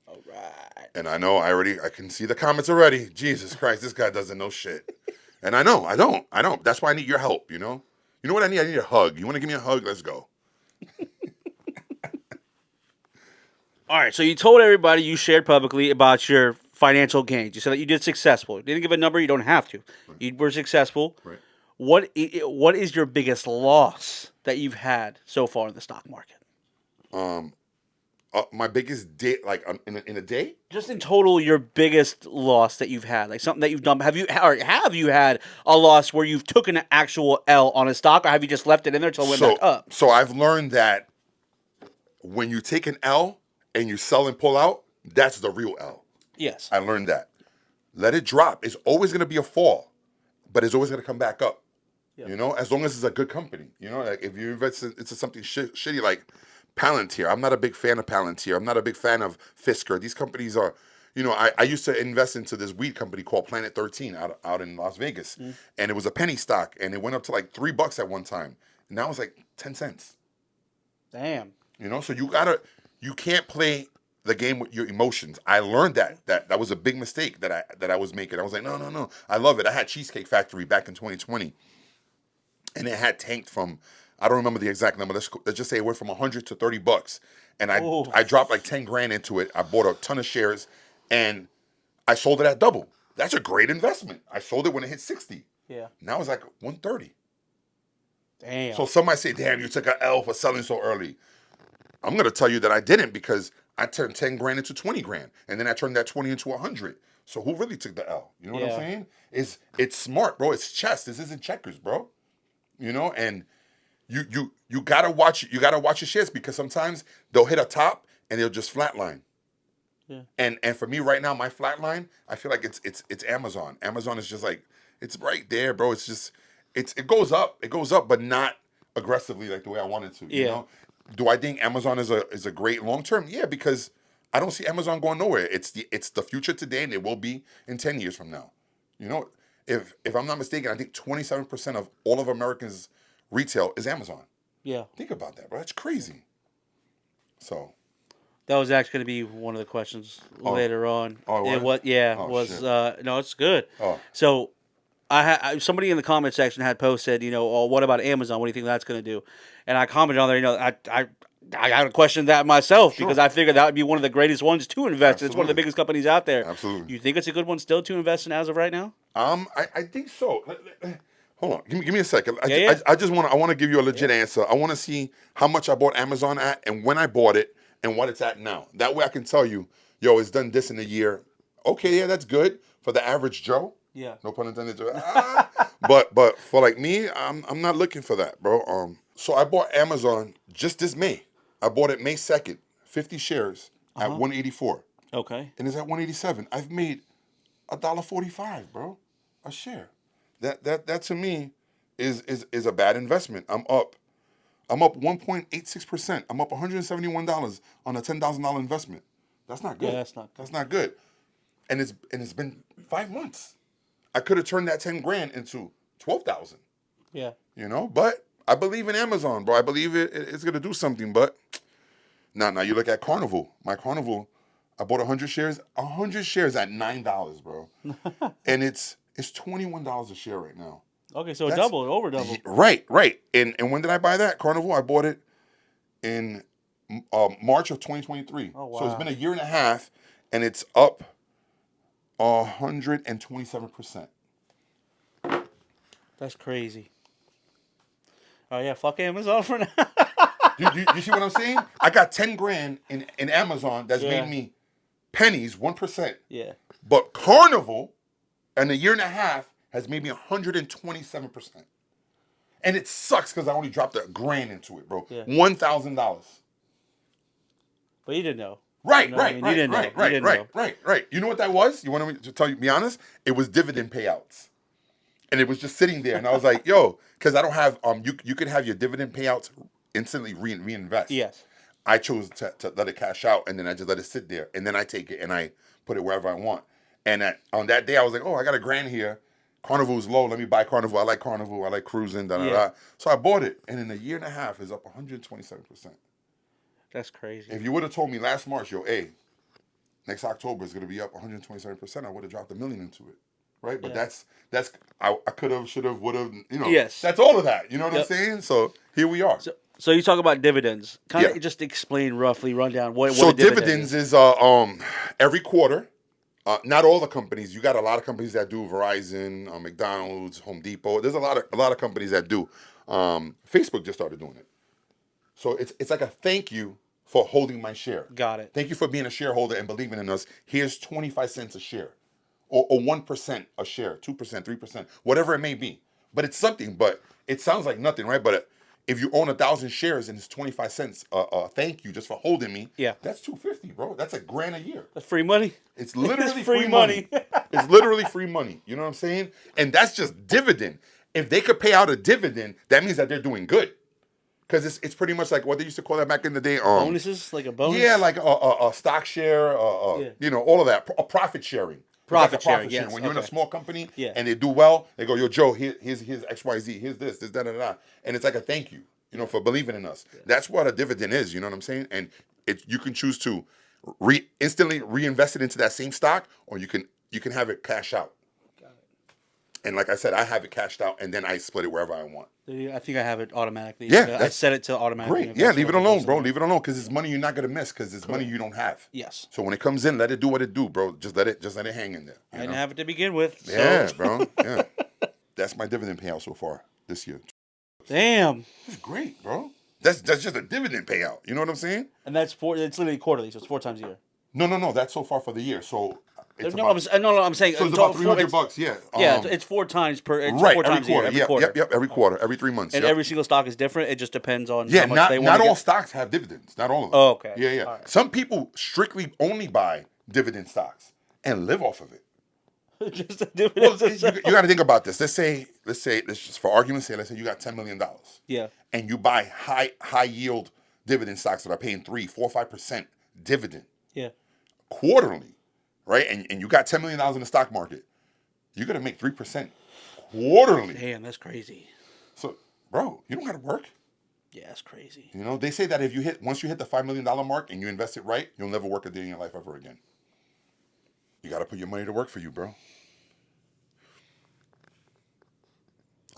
Speaker 1: All right.
Speaker 2: And I know I can see the comments already. Jesus Christ, this guy doesn't know shit. And I know, I don't. That's why I need your help. You know what I need? I need a hug. You want to give me a hug? Let's go.
Speaker 1: All right, so you told everybody, you shared publicly about your financial gains. You said that you did successful. You didn't give a number. You don't have to. Right. You were successful.
Speaker 2: Right.
Speaker 1: What is your biggest loss that you've had so far in the stock market?
Speaker 2: My biggest day, like in a day?
Speaker 1: Just in total, your biggest loss that you've had, like something that you've done. Have you had a loss where you've taken an actual L on a stock, or have you just left it in there until it went back up?
Speaker 2: So I've learned that when you take an L, and you sell and pull out, that's the real L.
Speaker 1: Yes.
Speaker 2: I learned that. Let it drop. It's always going to be a fall, but it's always going to come back up. Yep. You know, as long as it's a good company. You know, like if you invest into something shitty like Palantir. I'm not a big fan of Palantir. I'm not a big fan of Fisker. These companies are, you know, I used to invest into this weed company called Planet 13 out in Las Vegas. And it was a penny stock, and it went up to like $3 at one time. And now it's like 10 cents.
Speaker 1: Damn.
Speaker 2: You know, so you can't play the game with your emotions. I learned that was a big mistake that I was making. I was like, no. I love it. I had Cheesecake Factory back in 2020, and it had tanked from, I don't remember the exact number. Let's just say it went from $100 to $30, and I dropped like 10 grand into it. I bought a ton of shares, and I sold it at double. That's a great investment. I sold it when it hit 60.
Speaker 1: Yeah.
Speaker 2: Now it's like 130.
Speaker 1: Damn.
Speaker 2: So some might say, damn, you took an L for selling so early. I'm going to tell you that I didn't, because I turned 10 grand into 20 grand. And then I turned that 20 into 100. So who really took the L? You know what I'm saying? It's smart, bro. It's chess. This isn't checkers, bro. You know, and you gotta watch your shares, because sometimes they'll hit a top and they'll just flatline. Yeah. And for me right now, my flatline, I feel like it's Amazon. Amazon is just like, it's right there, bro. It's just it goes up, but not aggressively like the way I want it to. You know? Do I think Amazon is a great long term? Yeah, because I don't see Amazon going nowhere. It's the future today, and it will be in 10 years from now. You know, if I'm not mistaken, I think 27% of all of Americans' retail is Amazon. Yeah. Think about that, bro. That's crazy. So.
Speaker 1: That was actually going to be one of the questions later on.
Speaker 2: Oh,
Speaker 1: it was? No, it's good. Oh. So somebody in the comment section had posted, you know, oh, what about Amazon? What do you think that's going to do? And I commented on there, you know, I got to question that myself, because I figured that would be one of the greatest ones to invest in. It's one of the biggest companies out there.
Speaker 2: Absolutely.
Speaker 1: You think it's a good one still to invest in as of right now?
Speaker 2: I think so. Hold on, give me a second. I just want to give you a legit answer. I want to see how much I bought Amazon at, and when I bought it, and what it's at now. That way I can tell you, yo, it's done this in a year. Okay, yeah, that's good for the average Joe. Yeah. No pun intended. But for like me, I'm not looking for that, bro. So I bought Amazon just this May. I bought it May 2nd, 50 shares at 184.
Speaker 1: Okay.
Speaker 2: And it's at 187. I've made $1.45, bro, a share. That to me is a bad investment. I'm up 1.86%. I'm up $171 on a $10,000 investment. That's not good.
Speaker 1: Yeah,
Speaker 2: that's not good. And it's been 5 months. I could have turned that 10 grand into 12,000.
Speaker 1: Yeah.
Speaker 2: You know, but I believe in Amazon, bro. I believe it's gonna do something. But now you look at Carnival. My Carnival, I bought 100 shares. 100 shares at $9, bro. And it's $21 a share right now.
Speaker 1: Okay, so over double.
Speaker 2: Right. And when did I buy that? Carnival, I bought it in March of 2023. Oh, wow. So it's been a year and a half, and it's up 127%.
Speaker 1: That's crazy. Oh, yeah, fuck Amazon for now.
Speaker 2: you see what I'm saying? I got 10 grand in Amazon that's made me pennies, 1%.
Speaker 1: Yeah.
Speaker 2: But Carnival, in a year and a half, has made me 127%. And it sucks because I only dropped $1 grand into it, bro. Yeah. $1,000.
Speaker 1: But you didn't know.
Speaker 2: Right.
Speaker 1: You didn't know.
Speaker 2: Right. You know what that was? You want me to be honest? It was dividend payouts. And it was just sitting there. And I was like, yo, because I don't have, you could have your dividend payouts instantly reinvest.
Speaker 1: Yes.
Speaker 2: I chose to let it cash out, and then I just let it sit there. And then I take it and I put it wherever I want. And on that day, I was like, oh, I got $1 grand here. Carnival's low. Let me buy Carnival. I like Carnival. I like cruising. So I bought it. And in a year and a half, it's up 127%.
Speaker 1: That's crazy.
Speaker 2: If you would have told me last March, yo, next October is going to be up 127%, I would have dropped $1 million into it. Right? But that's I could have, should have, would have, you know. Yes. That's all of that. You know what I'm saying? So here we are.
Speaker 1: So you talk about dividends. Kind of just explain roughly, run what
Speaker 2: so
Speaker 1: a
Speaker 2: dividends is every quarter. Not all the companies. You got a lot of companies that do. Verizon, McDonald's, Home Depot. There's a lot of companies that do. Facebook just started doing it. So it's like a thank you for holding my share.
Speaker 1: Got it.
Speaker 2: Thank you for being a shareholder and believing in us. Here's 25 cents a share, or 1% a share, 2%, 3%, whatever it may be. But it's something. But it sounds like nothing, right? But If you own 1,000 shares and it's 25 cents, thank you just for holding me.
Speaker 1: Yeah.
Speaker 2: That's $250, bro. That's $1,000 a year.
Speaker 1: That's free money.
Speaker 2: It's literally free money. It's literally free money. You know what I'm saying? And that's just dividend. If they could pay out a dividend, that means that they're doing good. Because it's pretty much like what they used to call that back in the day.
Speaker 1: Bonuses? Like a bonus?
Speaker 2: Yeah, like a stock share, you know, all of that. A profit sharing.
Speaker 1: Profit sharing, yes.
Speaker 2: When you're in a small company
Speaker 1: Yeah.
Speaker 2: and they do well, they go, yo, Joe, here's XYZ, here's this, that, that. And it's like a thank you, you know, for believing in us. Yeah. That's what a dividend is, you know what I'm saying? And you can choose to instantly reinvest it into that same stock, or you can have it cash out. Got it. And like I said, I have it cashed out, and then I split it wherever I want.
Speaker 1: I think I have it automatically.
Speaker 2: Yeah.
Speaker 1: I set it to automatically.
Speaker 2: Great. Yeah, leave it alone, bro. Leave it alone, because it's money you're not going to miss, because it's money you don't have.
Speaker 1: Yes.
Speaker 2: So when it comes in, let it do what it do, bro. Just let it hang in there.
Speaker 1: I didn't have it to begin with. So.
Speaker 2: Yeah, bro. Yeah. That's my dividend payout so far this year.
Speaker 1: Damn.
Speaker 2: That's great, bro. That's just a dividend payout. You know what I'm saying?
Speaker 1: And it's literally quarterly, so it's 4 times a year.
Speaker 2: No. That's so far for the year. So it's
Speaker 1: I'm saying
Speaker 2: so it's about $300. Yeah.
Speaker 1: It's 4 times per. It's
Speaker 2: right.
Speaker 1: 4 times
Speaker 2: every quarter.
Speaker 1: A year, every quarter.
Speaker 2: Yep. Every quarter. Every 3 months.
Speaker 1: And every single stock is different. It just depends on
Speaker 2: how
Speaker 1: much they want.
Speaker 2: Not all stocks have dividends. Not all of them.
Speaker 1: Oh, okay.
Speaker 2: Yeah. Right. Some people strictly only buy dividend stocks and live off of it.
Speaker 1: Just a dividend.
Speaker 2: Well, you got to think about this. Let's just for argument's sake, let's say you got $10 million.
Speaker 1: Yeah.
Speaker 2: And you buy high yield dividend stocks that are paying 3, 4, 5% dividend.
Speaker 1: Yeah.
Speaker 2: Quarterly, right? And you got $10 million in the stock market. You're gonna make 3% quarterly.
Speaker 1: Damn, that's crazy.
Speaker 2: So, bro, you don't gotta work.
Speaker 1: Yeah, that's crazy.
Speaker 2: You know, they say that once you hit the $5 million mark and you invest it right, you'll never work a day in your life ever again. You gotta put your money to work for you, bro.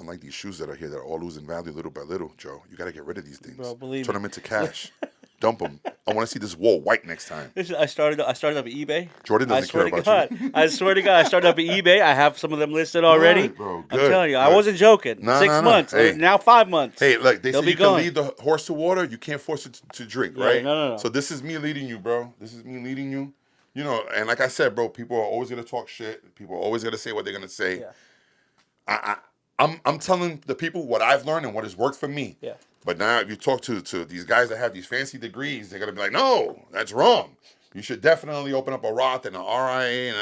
Speaker 2: Unlike these shoes that are here that are all losing value little by little, Joe. You got to get rid of these things.
Speaker 1: Bro, believe
Speaker 2: Turn them into cash. Dump them. I want to see this wall white next time.
Speaker 1: I started up at eBay.
Speaker 2: Jordan doesn't care about you.
Speaker 1: I swear to God, I started up at eBay. I have some of them listed already.
Speaker 2: Good, bro. Good,
Speaker 1: I'm telling you,
Speaker 2: good.
Speaker 1: I wasn't joking. 6 months.
Speaker 2: Hey.
Speaker 1: Now 5 months.
Speaker 2: Hey, look, they say you
Speaker 1: gone.
Speaker 2: can lead the horse to water. You can't force it to drink, right?
Speaker 1: No.
Speaker 2: So this is me leading you, bro. This is me leading you. You know, and like I said, bro, people are always going to talk shit. People are always going to say what they're going to say.
Speaker 1: Yeah.
Speaker 2: I'm telling the people what I've learned and what has worked for me.
Speaker 1: Yeah.
Speaker 2: But now if you talk to these guys that have these fancy degrees, they're gonna be like, no, that's wrong. You should definitely open up a Roth and an RIA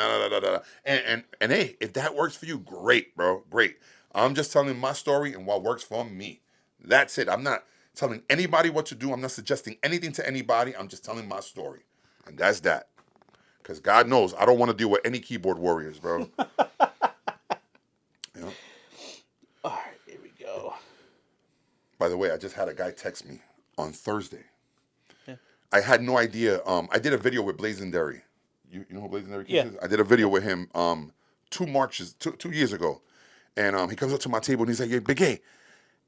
Speaker 2: and hey, if that works for you, great, bro, great. I'm just telling my story and what works for me. That's it. I'm not telling anybody what to do. I'm not suggesting anything to anybody. I'm just telling my story, and that's that. Because God knows I don't want to deal with any keyboard warriors, bro. You know?
Speaker 1: All right, here we go.
Speaker 2: By the way, I just had a guy text me on Thursday.
Speaker 1: Yeah.
Speaker 2: I had no idea. I did a video with Blazenberry. You know who Blazenberry is? I did a video with him 2 years ago. And he comes up to my table and he's like, "Hey, Big A,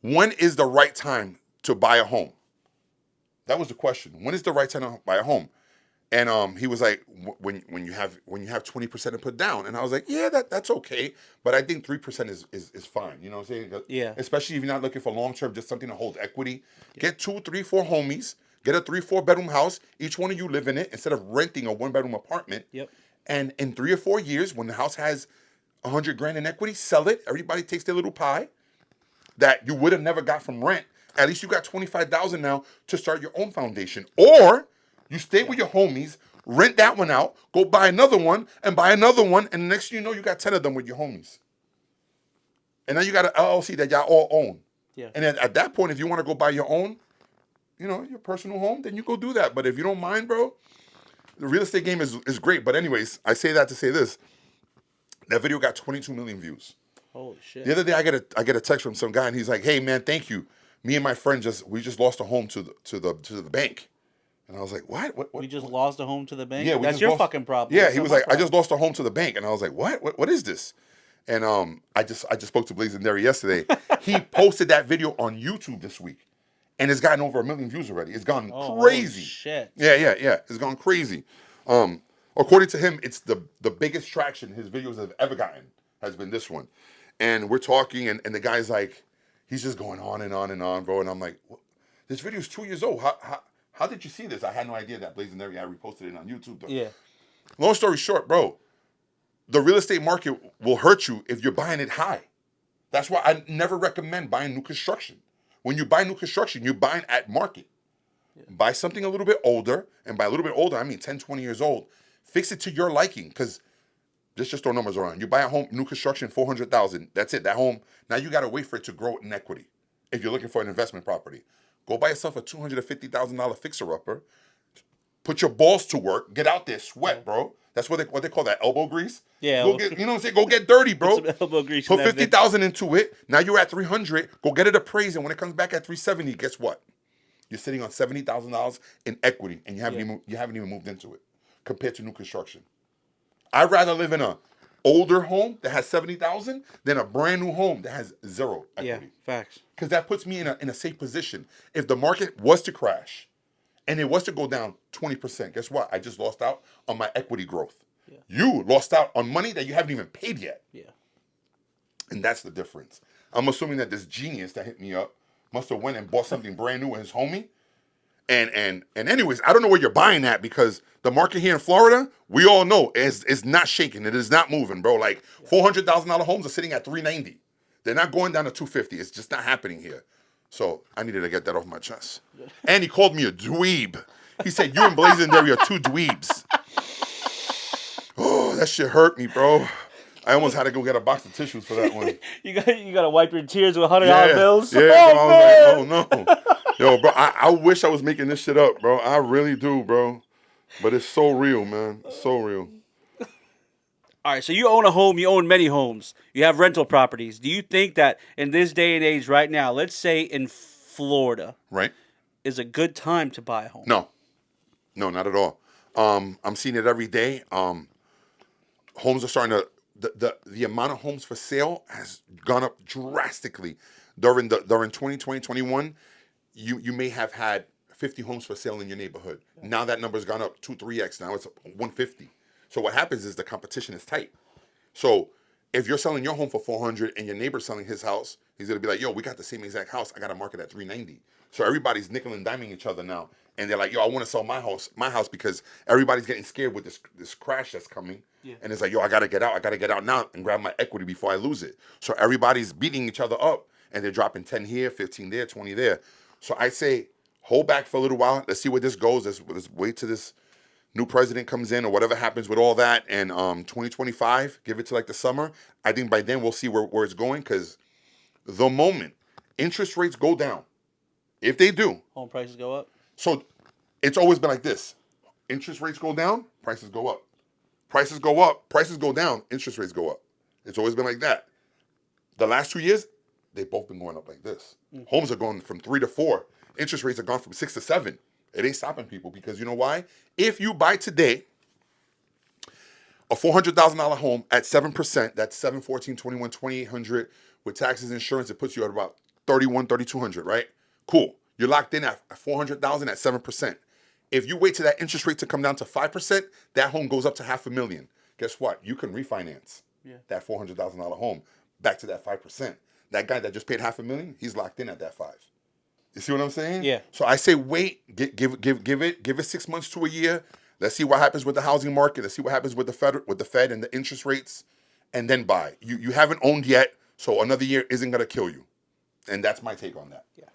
Speaker 2: when is the right time to buy a home?" That was the question. When is the right time to buy a home? And he was like, when you have 20% to put down. And I was like, yeah, that's okay. But I think 3% is fine. You know what I'm saying?
Speaker 1: Yeah.
Speaker 2: Especially if you're not looking for long term, just something to hold equity. Yeah. Get 2, 3, 4 homies. Get a 3, 4 bedroom house. Each one of you live in it instead of renting a 1 bedroom apartment.
Speaker 1: Yep. And
Speaker 2: in 3 or 4 years, when the house has $100,000 in equity, sell it. Everybody takes their little pie that you would have never got from rent. At least you got $25,000 now to start your own foundation. Or you stay with your homies, rent that one out, go buy another one, and buy another one, and the next thing you know, you got 10 of them with your homies. And now you got an LLC that y'all all own.
Speaker 1: Yeah.
Speaker 2: And at that point, if you want to go buy your own, you know, your personal home, then you go do that. But if you don't mind, bro, the real estate game is great. But anyways, I say that to say this. That video got 22 million views.
Speaker 1: Holy shit.
Speaker 2: The other day, I get a text from some guy, and he's like, "Hey, man, thank you. Me and my friend just lost a home to the bank." And I was like, what?
Speaker 1: We just lost a home to the bank?
Speaker 2: Yeah,
Speaker 1: that's your fucking problem.
Speaker 2: Yeah, he was like, I just lost a home to the bank. And I was like, what is this? And I just spoke to Blazenberry yesterday. He posted that video on YouTube this week. And it's gotten over 1 million views already. It's gone crazy.
Speaker 1: Shit.
Speaker 2: Yeah. It's gone crazy. According to him, it's the biggest traction his videos have ever gotten has been this one. And we're talking, and the guy's like, he's just going on and on and on, bro. And I'm like, this video is 2 years old. How did you see this? I had no idea that Blazenberry had reposted it on YouTube, though.
Speaker 1: Yeah.
Speaker 2: Long story short, bro, the real estate market will hurt you if you're buying it high. That's why I never recommend buying new construction. When you buy new construction, you're buying at market. Buy something a little bit older, and by a little bit older, I mean 10, 20 years old. Fix it to your liking, because just throw numbers around. You buy a home, new construction, $400,000. That's it. That home, now you got to wait for it to grow in equity. If you're looking for an investment property, go buy yourself a $250,000 fixer-upper. Put your balls to work. Get out there, sweat, bro. That's what they call that, elbow grease.
Speaker 1: Yeah.
Speaker 2: Go get, you know what I'm saying? Go get dirty, bro.
Speaker 1: Put some elbow grease.
Speaker 2: Put $50,000 into it. Now you're at $300,000. Go get it appraised, and when it comes back at $370,000, guess what? You're sitting on $70,000 in equity, and you haven't even moved into it compared to new construction. I'd rather live in a older home that has $70,000 than a brand new home that has zero equity.
Speaker 1: Yeah, facts.
Speaker 2: Because that puts me in a safe position. If the market was to crash and it was to go down 20%, guess what? I just lost out on my equity growth. Yeah. You lost out on money that you haven't even paid yet.
Speaker 1: Yeah.
Speaker 2: And that's the difference. I'm assuming that this genius that hit me up must have went and bought something brand new with his homie. And anyways, I don't know where you're buying at, because the market here in Florida, we all know is not shaking. It is not moving, bro. Like $400,000 homes are sitting at $390,000. They're not going down to $250,000. It's just not happening here. So I needed to get that off my chest. And he called me a dweeb. He said, you and Blazendary are two dweebs. Oh, that shit hurt me, bro. I almost had to go get a box of tissues for that one.
Speaker 1: you got to wipe your tears with $100 bills.
Speaker 2: Yeah,
Speaker 1: oh,
Speaker 2: I was like, oh no. Yo, bro, I wish I was making this shit up, bro. I really do, bro. But it's so real, man. It's so real.
Speaker 1: All right, so you own a home. You own many homes. You have rental properties. Do you think that in this day and age right now, let's say in Florida,
Speaker 2: right,
Speaker 1: is a good time to buy a home?
Speaker 2: No, not at all. I'm seeing it every day. Homes are starting to, the amount of homes for sale has gone up drastically. During 2020, 2021, you may have had 50 homes for sale in your neighborhood. Yeah. Now that number's gone up 2-3x. Now it's 150. So what happens is the competition is tight. So if you're selling your home for $400,000 and your neighbor's selling his house, he's gonna be like, yo, we got the same exact house. I got to market at $390,000. So everybody's nickel and diming each other now. And they're like, yo, I want to sell my house because everybody's getting scared with this crash that's coming. Yeah. And it's like, yo, I got to get out now and grab my equity before I lose it. So everybody's beating each other up, and they're dropping 10 here, 15 there, 20 there. So I say, hold back for a little while. Let's see where this goes. Let's wait till this new president comes in or whatever happens with all that. And 2025, give it to like the summer. I think by then we'll see where it's going, because the moment interest rates go down, if they do,
Speaker 1: home prices go up.
Speaker 2: So it's always been like this. Interest rates go down, prices go up. Prices go up, prices go down, interest rates go up. It's always been like that. The last 2 years, they've both been going up like this. Mm. Homes are going from 3 to 4. Interest rates are gone from 6 to 7. It ain't stopping people, because you know why? If you buy today a $400,000 home at 7%, that's 7, 14, 21, 2,800 with taxes and insurance, it puts you at about 31, 3,200, right? Cool. You're locked in at $400,000 at 7%. If you wait till that interest rate to come down to 5%, that home goes up to $500,000. Guess what? You can refinance that $400,000 home back to that 5%. That guy that just paid $500,000, he's locked in at that 5. You see what I'm saying?
Speaker 1: Yeah.
Speaker 2: So I say wait, give it 6 months to a year. Let's see what happens with the housing market. Let's see what happens with the Fed and the interest rates, and then buy. You haven't owned yet, so another year isn't gonna kill you. And that's my take on that.
Speaker 1: Yeah.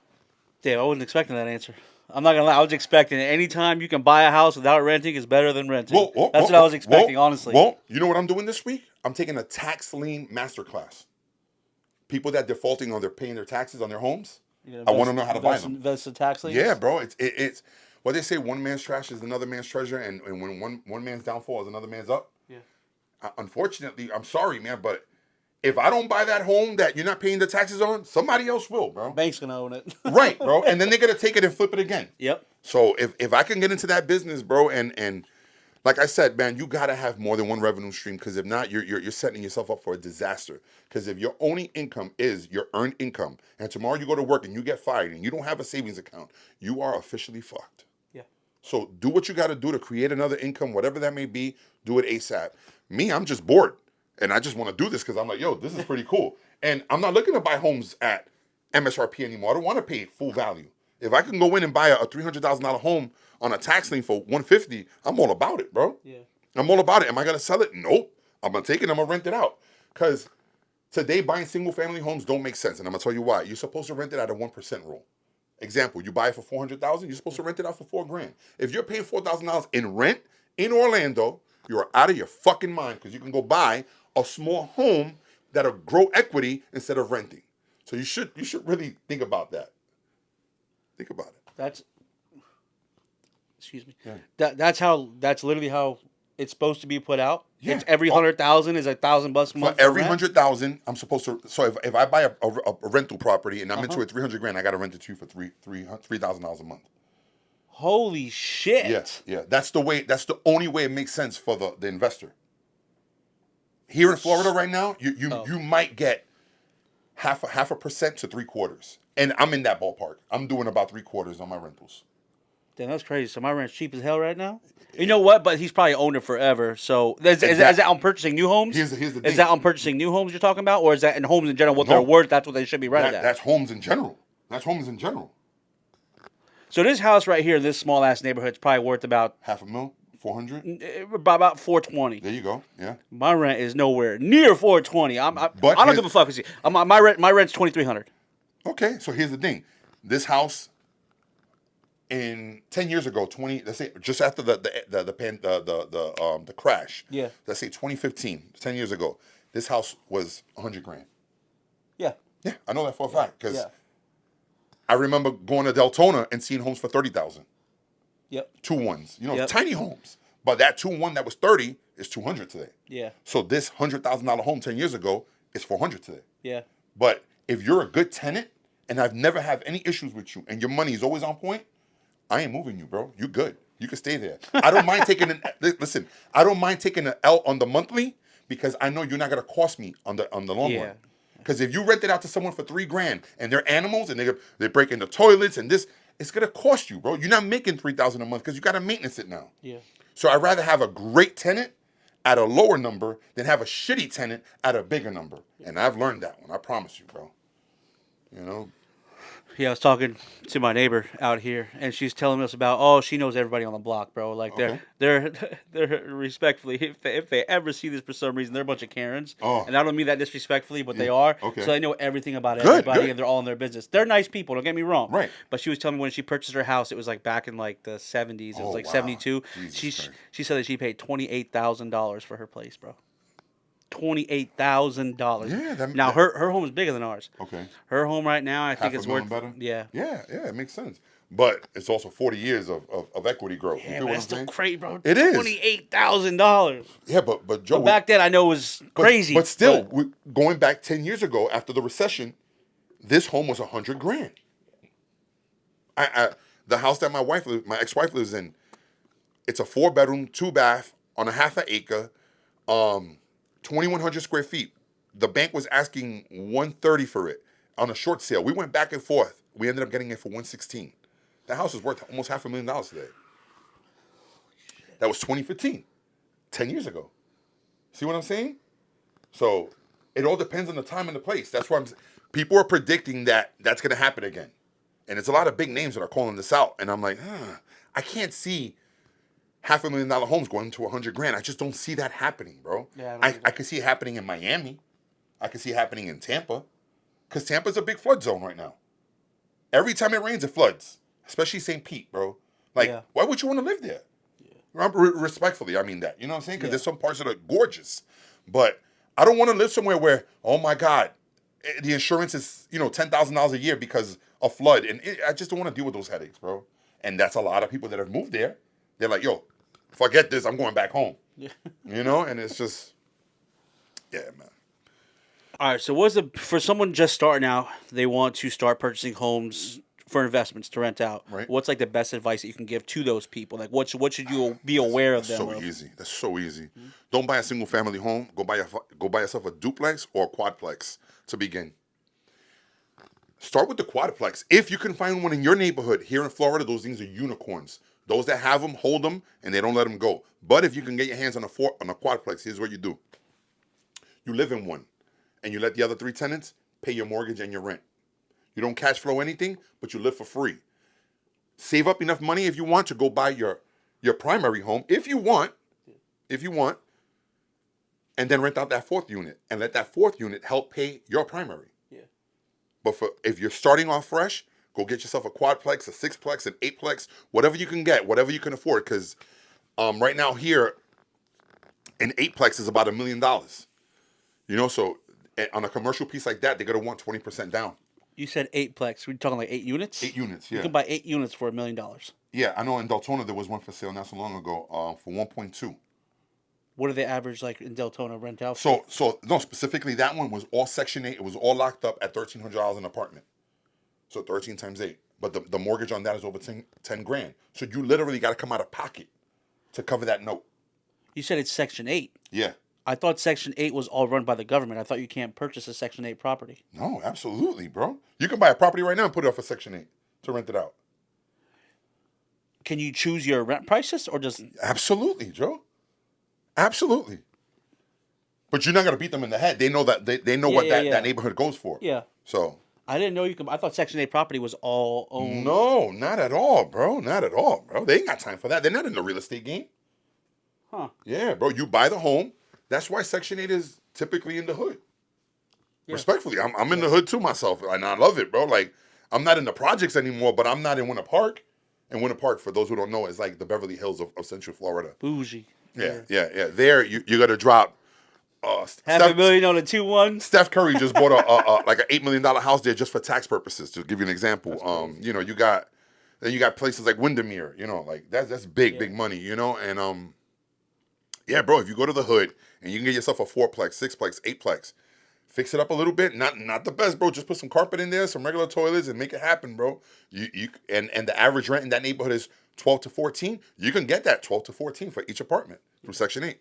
Speaker 1: Dave, I wasn't expecting that answer. I'm not gonna lie. I was expecting it. Anytime you can buy a house without renting is better than renting. That's what I was expecting, honestly.
Speaker 2: Well, you know what I'm doing this week? I'm taking a tax lien masterclass. People that defaulting on paying their taxes on their homes. I want to know how to buy them.
Speaker 1: Invest in tax liens?
Speaker 2: Yeah, bro. It's what they say. One man's trash is another man's treasure, and when one man's downfall is another man's up. Yeah. Unfortunately, I'm sorry, man, but if I don't buy that home that you're not paying the taxes on, somebody else will, bro.
Speaker 1: Bank's gonna own it.
Speaker 2: Right, bro. And then they're gonna take it and flip it again.
Speaker 1: Yep.
Speaker 2: So if I can get into that business, bro, and like I said, man, you gotta have more than one revenue stream, because if not, you're setting yourself up for a disaster. Because if your only income is your earned income, and tomorrow you go to work and you get fired and you don't have a savings account, you are officially fucked.
Speaker 1: Yeah.
Speaker 2: So do what you gotta do to create another income, whatever that may be. Do it ASAP. Me, I'm just bored. And I just want to do this because I'm like, yo, this is pretty cool. And I'm not looking to buy homes at MSRP anymore. I don't want to pay full value. If I can go in and buy a $300,000 home on a tax lien for $150,000, I'm all about it, bro. Yeah. I'm all about it. Am I going to sell it? Nope. I'm going to take it. I'm going to rent it out. Because Today, buying single-family homes don't make sense, and I'm gonna tell you why. You're supposed to rent it at a 1% rule. Example: you buy it for $400,000, you're supposed to rent it out for $4,000. If you're paying $4,000 in rent in Orlando, you are out of your fucking mind because you can go buy a small home that'll grow equity instead of renting. So you should really think about that. Think about it.
Speaker 1: Excuse me. Yeah. That's literally how it's supposed to be put out.
Speaker 2: Yeah.
Speaker 1: It's every 100,000 is $1,000 a month.
Speaker 2: For every 100,000, I'm supposed to. So if I buy a rental property and I'm into it $300,000, I got to rent it to you for $3,000 a month.
Speaker 1: Holy shit!
Speaker 2: Yeah. That's the way. That's the only way it makes sense for the investor. Here in Florida right now, you might get half a percent to 3/4, and I'm in that ballpark. I'm doing about 3/4 on my rentals.
Speaker 1: Damn, that's crazy. So my rent's cheap as hell right now. You know what? But he's probably owned it forever. So is that on purchasing new homes?
Speaker 2: Here's the thing.
Speaker 1: Is that on purchasing new homes you're talking about, or is that in homes in general? What they're worth? That's what they should be rented at.
Speaker 2: That's homes in general.
Speaker 1: So this house right here, this small ass neighborhood, is probably worth about
Speaker 2: $500,000, $400,000.
Speaker 1: About $420.
Speaker 2: There you go. Yeah.
Speaker 1: My rent is nowhere near $420. I don't give a fuck with you. My rent's $2,300.
Speaker 2: Okay, so here's the thing. This house, in 10 years ago, let's say just after the crash.
Speaker 1: Yeah.
Speaker 2: Let's say 2015, 10 years ago, this house was $100,000.
Speaker 1: Yeah.
Speaker 2: Yeah, I know that for a fact because I remember going to Deltona and seeing homes for $30,000.
Speaker 1: Yep.
Speaker 2: 2-1s, tiny homes. But that 2-1 that was $30 is $200 today.
Speaker 1: Yeah.
Speaker 2: So this $100,000 home 10 years ago is $400 today.
Speaker 1: Yeah.
Speaker 2: But if you're a good tenant and I've never had any issues with you and your money is always on point, I ain't moving you, bro. You good. You can stay there. I don't mind taking I don't mind taking an L on the monthly because I know you're not gonna cost me on the long run. Because if you rent it out to someone for $3,000 and they're animals and they're breaking the toilets and this, it's gonna cost you, bro. You're not making $3,000 a month because you gotta maintenance it now.
Speaker 1: Yeah.
Speaker 2: So I'd rather have a great tenant at a lower number than have a shitty tenant at a bigger number. And I've learned that one. I promise you, bro.
Speaker 1: Yeah, I was talking to my neighbor out here, and she's telling us about, she knows everybody on the block, bro. Like, they're respectfully, if they ever see this for some reason, they're a bunch of Karens. Oh. And I don't mean that disrespectfully, but they are. Okay. So they know everything about everybody, and they're all in their business. They're nice people, don't get me wrong.
Speaker 2: Right.
Speaker 1: But she was telling me when she purchased her house, it was like back in like the 70s. It was like 72. She said that she paid $28,000 for her place, bro. $28,000.
Speaker 2: Yeah.
Speaker 1: Now her home is bigger than ours.
Speaker 2: Okay.
Speaker 1: Her home right now, I think it's worth
Speaker 2: better.
Speaker 1: Yeah.
Speaker 2: Yeah. It makes sense. But it's also 40 years of equity growth.
Speaker 1: Yeah, but that's still crazy, bro.
Speaker 2: It is
Speaker 1: $28,000.
Speaker 2: Yeah, but Joe.
Speaker 1: But back then, I know it was crazy.
Speaker 2: But still, going back 10 years ago after the recession, this home was $100,000. The house that my ex-wife lives in, it's a 4-bedroom, 2-bath on a half an acre. 2,100 square feet. The bank was asking $130 for it on a short sale. We went back and forth. We ended up getting it for $116. That house is worth almost $500,000 today. That was 2015, 10 years ago. See what I'm saying? So it all depends on the time and the place. That's why people are predicting that that's going to happen again. And it's a lot of big names that are calling this out. And I'm like, I can't see $500,000 homes going to $100,000. I just don't see that happening, bro. Yeah, I can see it happening in Miami. I can see it happening in Tampa. Because Tampa's a big flood zone right now. Every time it rains, it floods. Especially St. Pete, bro. Like, why would you want to live there? Yeah. Respectfully, I mean that. You know what I'm saying? Because there's some parts that are gorgeous. But I don't want to live somewhere where, oh my God, the insurance is, $10,000 a year because of flood. And I just don't want to deal with those headaches, bro. And that's a lot of people that have moved there. They're like, yo, forget this, I'm going back home. Yeah. And it's just, man.
Speaker 1: All right, so for someone just starting out, they want to start purchasing homes for investments to rent out. Right. What's like the best advice that you can give to those people? Like, what should you be aware of them?
Speaker 2: That's so easy. Mm-hmm. Don't buy a single family home. Go buy yourself a duplex or a quadplex to begin. Start with the quadplex. If you can find one in your neighborhood here in Florida, those things are unicorns. Those that have them, hold them, and they don't let them go. But if you can get your hands on a quadplex, here's what you do. You live in one, and you let the other 3 tenants pay your mortgage and your rent. You don't cash flow anything, but you live for free. Save up enough money if you want to go buy your primary home, if you want, and then rent out that fourth unit and let that fourth unit help pay your primary.
Speaker 1: Yeah.
Speaker 2: But if you're starting off fresh, go get yourself a quadplex, a sixplex, an eightplex, whatever you can get, whatever you can afford. Because right now here, an eightplex is about $1 million. You know, so on a commercial piece like that, they're gonna want 20% down.
Speaker 1: You said eightplex. We're talking like 8 units.
Speaker 2: 8 units, yeah.
Speaker 1: You can buy 8 units for $1 million.
Speaker 2: Yeah, I know in Deltona there was one for sale not so long ago for 1.2.
Speaker 1: What do they average like in Deltona rent out?
Speaker 2: So no, specifically that one was all Section 8. It was all locked up at $1,300 an apartment. So 13 times 8. But the mortgage on that is over 10 grand. So you literally got to come out of pocket to cover that note.
Speaker 1: You said it's Section 8.
Speaker 2: Yeah.
Speaker 1: I thought Section 8 was all run by the government. I thought you can't purchase a Section 8 property.
Speaker 2: No, absolutely, bro. You can buy a property right now and put it up for Section 8 to rent it out.
Speaker 1: Can you choose your rent prices or just...
Speaker 2: Absolutely, Joe. Absolutely. But you're not going to beat them in the head. They know that they know what that neighborhood goes for.
Speaker 1: Yeah.
Speaker 2: So...
Speaker 1: I didn't know you could... I thought Section 8 property was all owned.
Speaker 2: No, not at all, bro. Not at all, bro. They ain't got time for that. They're not in the real estate game.
Speaker 1: Huh.
Speaker 2: Yeah, bro. You buy the home. That's why Section 8 is typically in the hood. Yeah. Respectfully, I'm in the hood too myself, and I love it, bro. Like, I'm not in the projects anymore, but I'm not in Winter Park. And Winter Park, for those who don't know, is like the Beverly Hills of Central Florida.
Speaker 1: Bougie.
Speaker 2: Yeah. There, you got to drop...
Speaker 1: $500,000 on a 2-1.
Speaker 2: Steph Curry just bought a like an $8 million house there just for tax purposes. To give you an example, you know, you got places like Windermere, you know, like that's big money, you know, and yeah, bro, if you go to the hood and you can get yourself a 4-plex, 6-plex, 8-plex, fix it up a little bit, not the best, bro. Just put some carpet in there, some regular toilets, and make it happen, bro. And the average rent in that neighborhood is 12 to 14. You can get that 12 to 14 for each apartment through Section 8.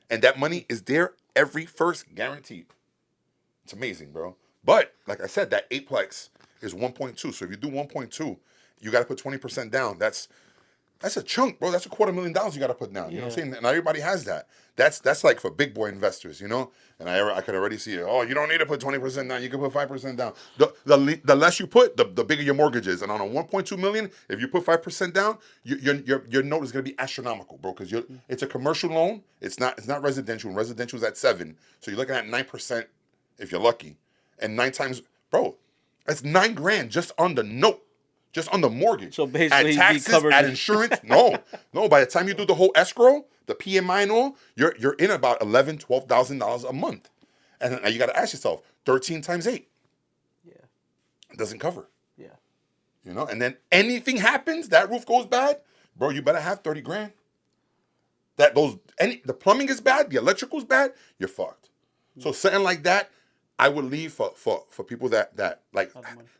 Speaker 2: And that money is there every first, guaranteed. It's amazing, bro. But, like I said, that 8-plex is 1.2. So if you do 1.2, you got to put 20% down. That's a chunk, bro. That's $250,000 you got to put down. You know what I'm saying? And not everybody has that. That's like for big boy investors, you know? And I could already see it. Oh, you don't need to put 20% down. You can put 5% down. The less you put, the bigger your mortgage is. And on a 1.2 million, if you put 5% down, your note is going to be astronomical, bro, because it's a commercial loan. It's not residential. And residential is at 7%. So you're looking at 9% if you're lucky. And 9 times, bro, that's $9 grand just on the note. Just on the mortgage.
Speaker 1: So basically,
Speaker 2: at taxes, at insurance, no. By the time you do the whole escrow, the PMI and all, you're in about $11,000, $12,000 a month. And now you got to ask yourself, 13 times 8.
Speaker 1: Yeah.
Speaker 2: It doesn't cover.
Speaker 1: Yeah.
Speaker 2: You know, and then anything happens, that roof goes bad, bro, you better have 30 grand. The plumbing is bad, the electrical's bad, you're fucked. So something like that, I would leave for people that like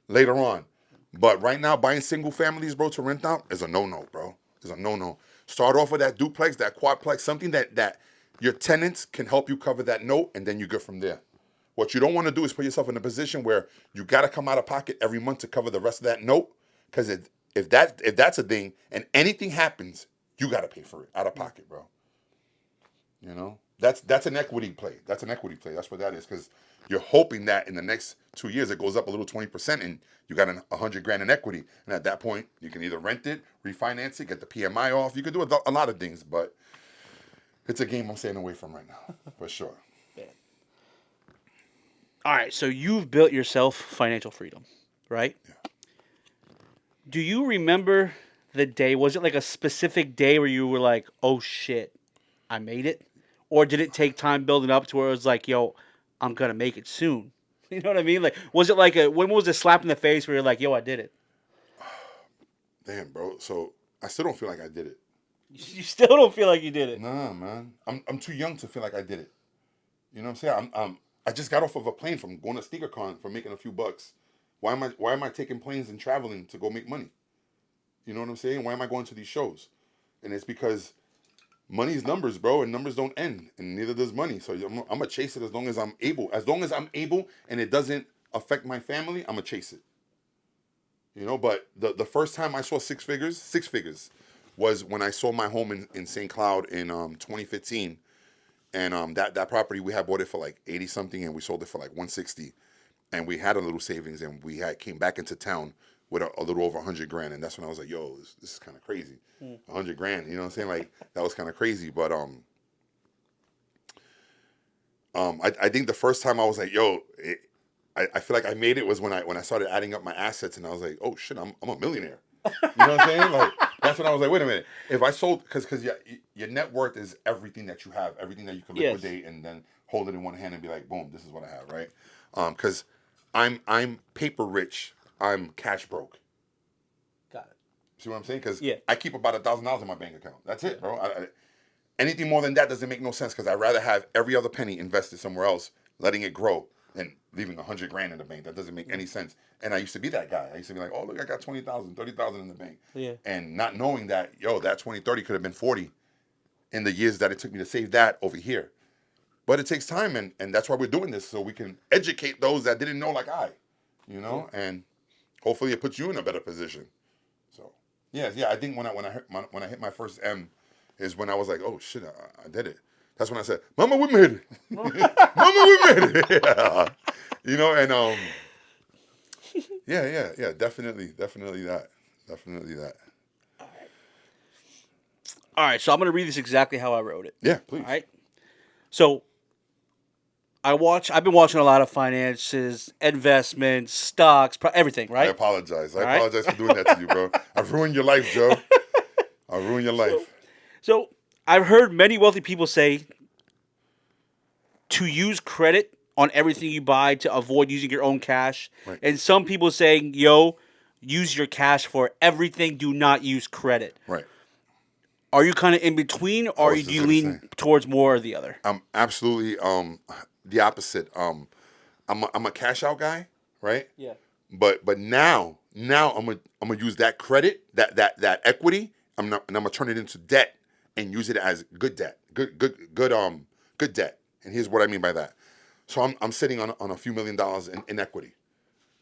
Speaker 2: later on. But right now, buying single families, bro, to rent out is a no-no, bro. It's a no-no. Start off with that duplex, that quadplex, something that your tenants can help you cover that note, and then you go from there. What you don't want to do is put yourself in a position where you got to come out of pocket every month to cover the rest of that note, because if that's a thing and anything happens, you got to pay for it out of pocket, bro. You know? That's an equity play. That's an equity play. That's what that is, because you're hoping that in the next 2 years it goes up a little 20% and you got $100 grand in equity. And at that point, you can either rent it, refinance it, get the PMI off. You can do a lot of things, but it's a game I'm staying away from right now, for sure.
Speaker 1: Yeah. All right, so you've built yourself financial freedom, right?
Speaker 2: Yeah.
Speaker 1: Do you remember the day? Was it like a specific day where you were like, oh shit, I made it? Or did it take time building up to where it was like, yo, I'm going to make it soon? You know what I mean? Like, was it like when was it slap in the face where you're like, yo, I did it?
Speaker 2: Damn, bro. So I still don't feel like I did it.
Speaker 1: You still don't feel like you did it?
Speaker 2: Nah, man. I'm too young to feel like I did it. You know what I'm saying? I just got off of a plane from going to SneakerCon from making a few bucks. Why am I taking planes and traveling to go make money? You know what I'm saying? Why am I going to these shows? And it's because money's numbers, bro, and numbers don't end, and neither does money. So I'm gonna chase it as long as I'm able. As long as I'm able, and it doesn't affect my family, I'm gonna chase it. You know, but the first time I saw six figures, was when I sold my home in St. Cloud in 2015, and that property we had bought it for like 80 something, and we sold it for like 160, and we had a little savings, and we came back into town with a little over 100 grand, and that's when I was like, yo, this is kind of crazy. 100 grand, you know what I'm saying? Like, that was kind of crazy, but I think the first time I was like, yo, I feel like I made it was when I started adding up my assets, and I was like, oh shit, I'm a millionaire. You know what I'm saying? Like that's when I was like, wait a minute, if I sold, because your net worth is everything that you have, everything that you can liquidate, and then hold it in one hand and be like, boom, this is what I have, right? Because I'm paper rich, I'm cash broke.
Speaker 1: Got it.
Speaker 2: See what I'm saying? Because I keep about $1,000 in my bank account. That's it, bro. Anything more than that doesn't make no sense, because I'd rather have every other penny invested somewhere else, letting it grow, than leaving $100,000 in the bank. That doesn't make any sense. And I used to be that guy. I used to be like, oh, look, I got 20,000, 30,000 in the bank.
Speaker 1: Yeah.
Speaker 2: And not knowing that, that 20, 30 could have been 40 in the years that it took me to save that over here. But it takes time, and that's why we're doing this, so we can educate those that didn't know like I, and hopefully it puts you in a better position. So, yeah, I think when I hit my first M is when I was like, oh shit, I did it. That's when I said, Mama, we made it. Mama, we made it. Yeah. And yeah, definitely that.
Speaker 1: All right, so I'm gonna read this exactly how I wrote it.
Speaker 2: Yeah, please.
Speaker 1: All right. So I've been watching a lot of finances, investments, stocks, everything, right?
Speaker 2: I apologize. I apologize for doing that to you, bro. I've ruined your life, Joe. I've ruined your life.
Speaker 1: So I've heard many wealthy people say to use credit on everything you buy to avoid using your own cash.
Speaker 2: Right.
Speaker 1: And some people saying, yo, use your cash for everything. Do not use credit.
Speaker 2: Right.
Speaker 1: Are you kind of in between, or do you lean towards more or the other?
Speaker 2: I'm absolutely the opposite. I'm a cash out guy, right?
Speaker 1: Yeah.
Speaker 2: But now I'm gonna use that credit, that equity. I'm gonna turn it into debt and use it as good debt, good debt. And here's what I mean by that. So I'm sitting on a few $1 million in equity,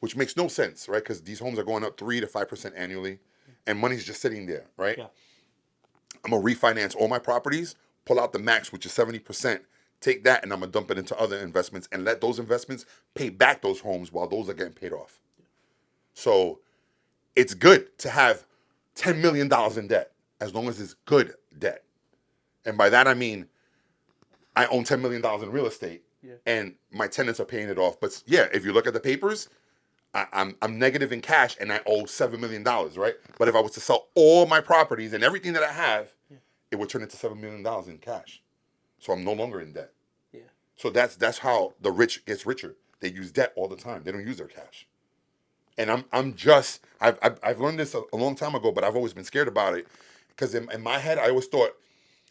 Speaker 2: which makes no sense, right? Because these homes are going up 3 to 5% annually, and money's just sitting there, right?
Speaker 1: Yeah.
Speaker 2: I'm gonna refinance all my properties, pull out the max, which is 70%. Take that, and I'm gonna dump it into other investments and let those investments pay back those homes while those are getting paid off. So it's good to have $10 million in debt as long as it's good debt. And by that I mean I own $10 million in real estate, and my tenants are paying it off. But yeah, if you look at the papers, I'm negative in cash, and I owe $7 million, right? But if I was to sell all my properties and everything that I have, it would turn into $7 million in cash. So I'm no longer in debt.
Speaker 1: Yeah.
Speaker 2: So that's how the rich gets richer. They use debt all the time. They don't use their cash. And I've learned this a long time ago, but I've always been scared about it, because in my head I always thought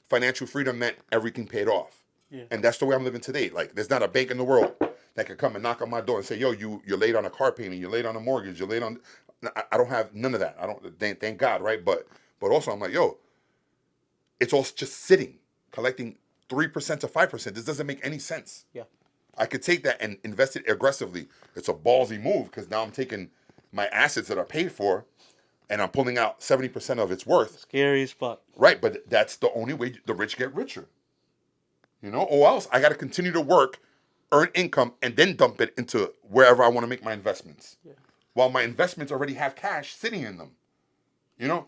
Speaker 2: financial freedom meant everything paid off. Yeah. And that's the way I'm living today. Like, there's not a bank in the world that could come and knock on my door and say, yo, you're late on a car payment, you're late on a mortgage, you're late on. I don't have none of that. I don't. Thank God, right? But also I'm like, yo, it's all just sitting, collecting 3% to 5%. This doesn't make any sense.
Speaker 1: Yeah.
Speaker 2: I could take that and invest it aggressively. It's a ballsy move, because now I'm taking my assets that are paid for, and I'm pulling out 70% of its worth.
Speaker 1: Scary as fuck.
Speaker 2: Right, but that's the only way the rich get richer. Or else I got to continue to work, earn income, and then dump it into wherever I want to make my investments. Yeah. While my investments already have cash sitting in them. I'll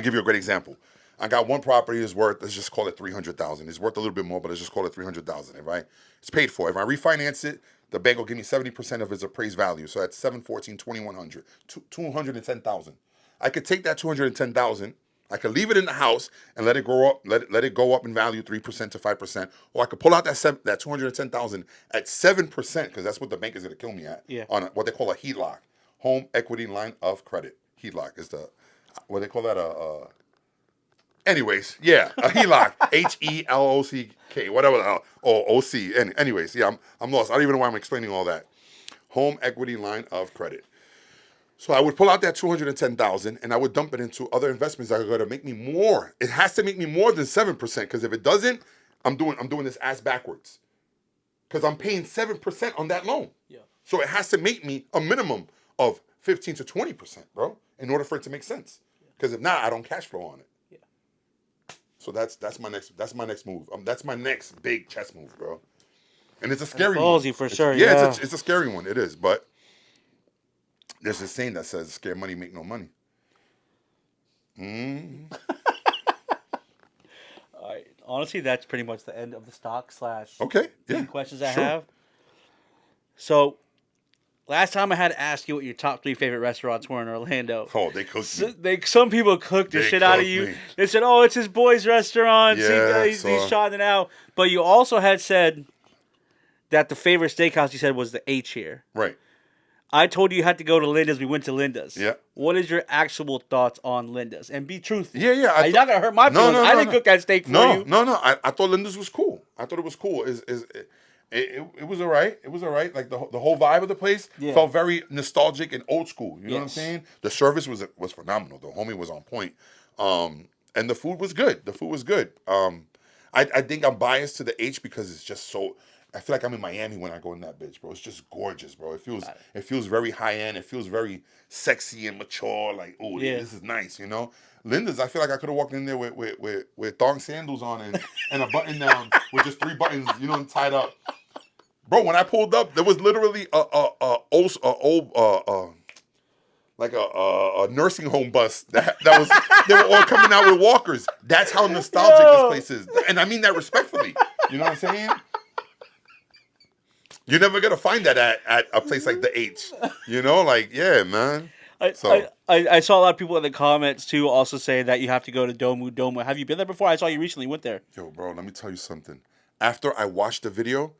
Speaker 2: give you a great example. I got one property is worth, let's just call it $300,000. It's worth a little bit more, but let's just call it $300,000. It's paid for. If I refinance it, the bank will give me 70% of its appraised value. So that's $714,000, $2,100, $210,000. I could take that $210,000. I could leave it in the house and let it grow up, let it go up in value 3% to 5%, or I could pull out that $210,000 at 7%, because that's what the bank is going to kill me at. Yeah. On what they call a HELOC, home equity line of credit. HELOC is what they call that anyways, yeah, a HELOC, HELOCK, whatever, or OC. Anyways, yeah, I'm lost. I don't even know why I'm explaining all that. Home equity line of credit. So I would pull out that $210,000 and I would dump it into other investments that are going to make me more. It has to make me more than 7%, because if it doesn't, I'm doing this ass backwards, because I'm paying 7% on that loan. Yeah. So it has to make me a minimum of 15 to 20%, bro, in order for it to make sense. Because if not, I don't cash flow on it. Yeah. So that's my next move. That's my next big chess move, bro. And it's a scary one.
Speaker 1: Ballsy for sure.
Speaker 2: Yeah, it's a scary one. It is, but. There's a saying that says, "Scare money, make no money."
Speaker 1: All right. honestly, that's pretty much the end of the stock /
Speaker 2: Okay. Yeah.
Speaker 1: questions I have. So, last time I had to ask you what your top 3 favorite restaurants were in Orlando.
Speaker 2: Oh, they cooked me.
Speaker 1: Some people cooked the shit out of you. They said, "Oh, it's his boy's restaurant.
Speaker 2: Yeah,
Speaker 1: he's shotting it out." But you also had said that the favorite steakhouse you said was the H here.
Speaker 2: Right.
Speaker 1: I told you had to go to Linda's. We went to Linda's.
Speaker 2: Yeah.
Speaker 1: What is your actual thoughts on Linda's? And be truthful.
Speaker 2: Yeah.
Speaker 1: You're not gonna hurt my feelings. I didn't cook that steak for you.
Speaker 2: No. I thought Linda's was cool. I thought it was cool. It was all right. It was all right. Like the whole vibe of the place felt very nostalgic and old school. You know what I'm saying? The service was phenomenal. The homie was on point. And the food was good. I think I'm biased to the H because it's just so. I feel like I'm in Miami when I go in that bitch, bro. It's just gorgeous, bro. It feels very high end. It feels very sexy and mature. Like, oh, yeah, this is nice, you know. Linda's, I feel like I could have walked in there with thong sandals on and a button down with just 3 buttons, you know, tied up. Bro, when I pulled up, there was literally a nursing home bus that was. They were all coming out with walkers. That's how nostalgic this place is, and I mean that respectfully. You know what I'm saying? You're never gonna find that at a place like the H. You know, like, yeah, man.
Speaker 1: I saw a lot of people in the comments too also saying that you have to go to Domu. Have you been there before? I saw you recently went there.
Speaker 2: Yo, bro, let me tell you something. After I watched the video,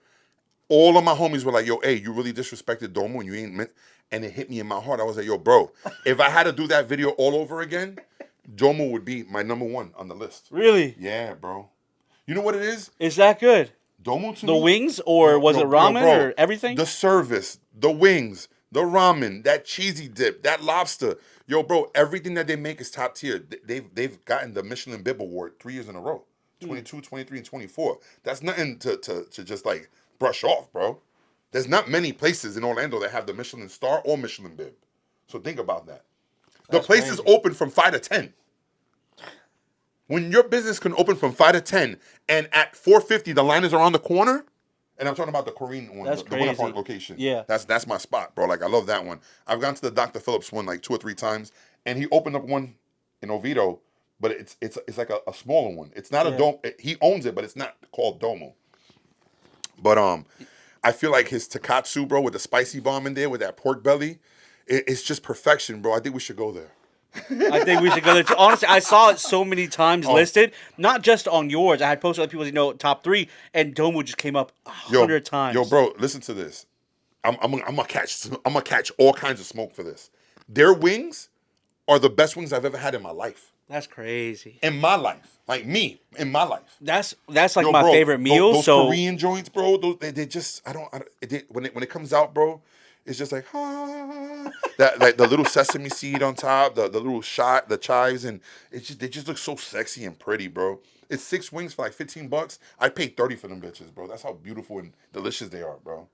Speaker 2: all of my homies were like, yo, hey, you really disrespected Domu and you ain't meant. And it hit me in my heart. I was like, yo, bro, if I had to do that video all over again, Domu would be my number 1 on the list.
Speaker 1: Really?
Speaker 2: Yeah, bro. You know what it is?
Speaker 1: Is that good?
Speaker 2: Domu to
Speaker 1: the
Speaker 2: me,
Speaker 1: wings, or was it ramen, or everything?
Speaker 2: The service, the wings, the ramen, that cheesy dip, that lobster. Yo, bro, everything that they make is top tier. They've gotten the Michelin Bib Award 3 years in a row. 22, 23, and 24. That's nothing to just like brush off, bro. There's not many places in Orlando that have the Michelin star or Michelin Bib. So think about that. The place is open from 5 to 10. When your business can open from 5 to 10, and at 4:50 the line is around the corner, and I'm talking about the Korean one, the Winter Park location.
Speaker 1: Yeah,
Speaker 2: that's my spot, bro. Like, I love that one. I've gone to the Dr. Phillips one like 2 or 3 times, and he opened up one in Oviedo, but it's like a smaller one. It's not a dome. He owns it, but it's not called Domo. But I feel like his Takatsu, bro, with the spicy bomb in there with that pork belly, it's just perfection, bro. I think we should go there.
Speaker 1: I think we should go there. Honestly, I saw it so many times listed, not just on yours. I had posted other people's, top 3, and Domo just came up 100 times.
Speaker 2: Yo, bro, listen to this. I'm gonna catch all kinds of smoke for this. Their wings are the best wings I've ever had in my life.
Speaker 1: That's crazy.
Speaker 2: In my life, like me, in my life.
Speaker 1: That's like my favorite meal.
Speaker 2: Those Korean joints, bro. They just when it comes out, bro. It's just like, that, like the little sesame seed on top, the little shot, the chives, and they just look so sexy and pretty, bro. It's 6 wings for like $15. I paid $30 for them bitches, bro. That's how beautiful and delicious they are, bro.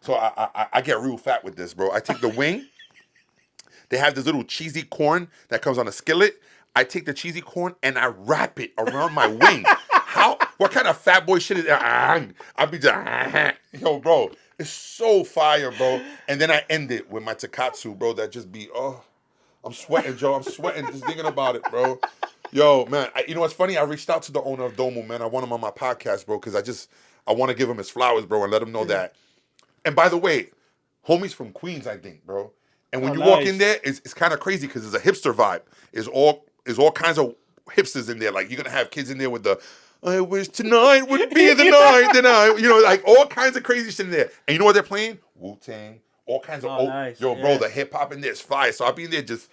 Speaker 2: So I get real fat with this, bro. I take the wing. They have this little cheesy corn that comes on a skillet. I take the cheesy corn and I wrap it around my wing. What kind of fat boy shit is that? I'll be just, yo, bro. It's so fire, bro. And then I end it with my Takatsu, bro. That just be, I'm sweating, Joe. I'm sweating just thinking about it, bro. Yo, man. You know what's funny? I reached out to the owner of Domo, man. I want him on my podcast, bro, because I want to give him his flowers, bro, and let him know that. And by the way, homie's from Queens, I think, bro. And when you walk in there, it's kind of crazy because it's a hipster vibe. It's all kinds of hipsters in there. Like, you're going to have kids in there with the, I wish tonight would be the night that like all kinds of crazy shit in there. And you know what they're playing? Wu-Tang, all kinds of bro, the hip hop in there is fire. So I'll be in there just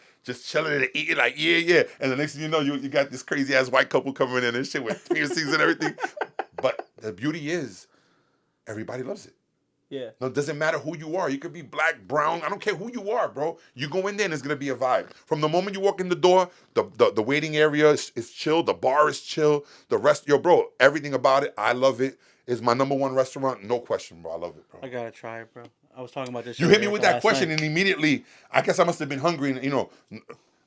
Speaker 2: chilling and eating like, yeah. And the next thing you know, you got this crazy ass white couple coming in and shit with piercings and everything. But the beauty is, everybody loves it.
Speaker 1: Yeah.
Speaker 2: No, it doesn't matter who you are. You could be black, brown. I don't care who you are, bro. You go in there and it's going to be a vibe. From the moment you walk in the door, the waiting area is chill. The bar is chill. Bro, everything about it, I love it. It's my number 1 restaurant. No question, bro. I love it, bro.
Speaker 1: I got to try it, bro. I was talking about this.
Speaker 2: You hit me with that question and immediately, I guess I must have been hungry. And,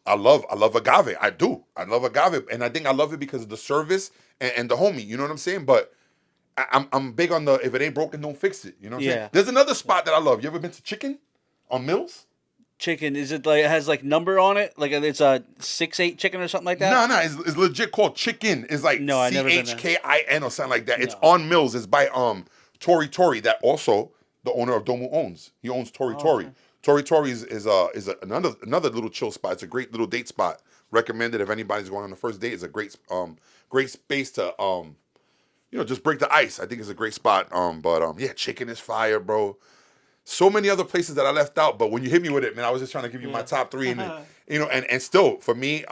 Speaker 2: I love agave. I do. I love agave. And I think I love it because of the service and the homie. You know what I'm saying? But I'm big on the, if it ain't broken, don't fix it. You know what I'm saying? There's another spot that I love. You ever been to Chicken on Mills?
Speaker 1: chicken? Is it like it has like number on it? Like it's a 6-8 chicken or something like that?
Speaker 2: No, it's legit called Chicken. It's like
Speaker 1: No, I never been there.
Speaker 2: CHKIN or something like that. It's
Speaker 1: No.
Speaker 2: on Mills. It's by Tori that also the owner of Domu owns. He owns Tori.
Speaker 1: Okay.
Speaker 2: Tori is another little chill spot. It's a great little date spot. Recommended if anybody's going on the first date. It's a great space to just break the ice. I think it's a great spot. Yeah, chicken is fire, bro. So many other places that I left out, but when you hit me with it, man, I was just trying to give you my top 3, and still for me,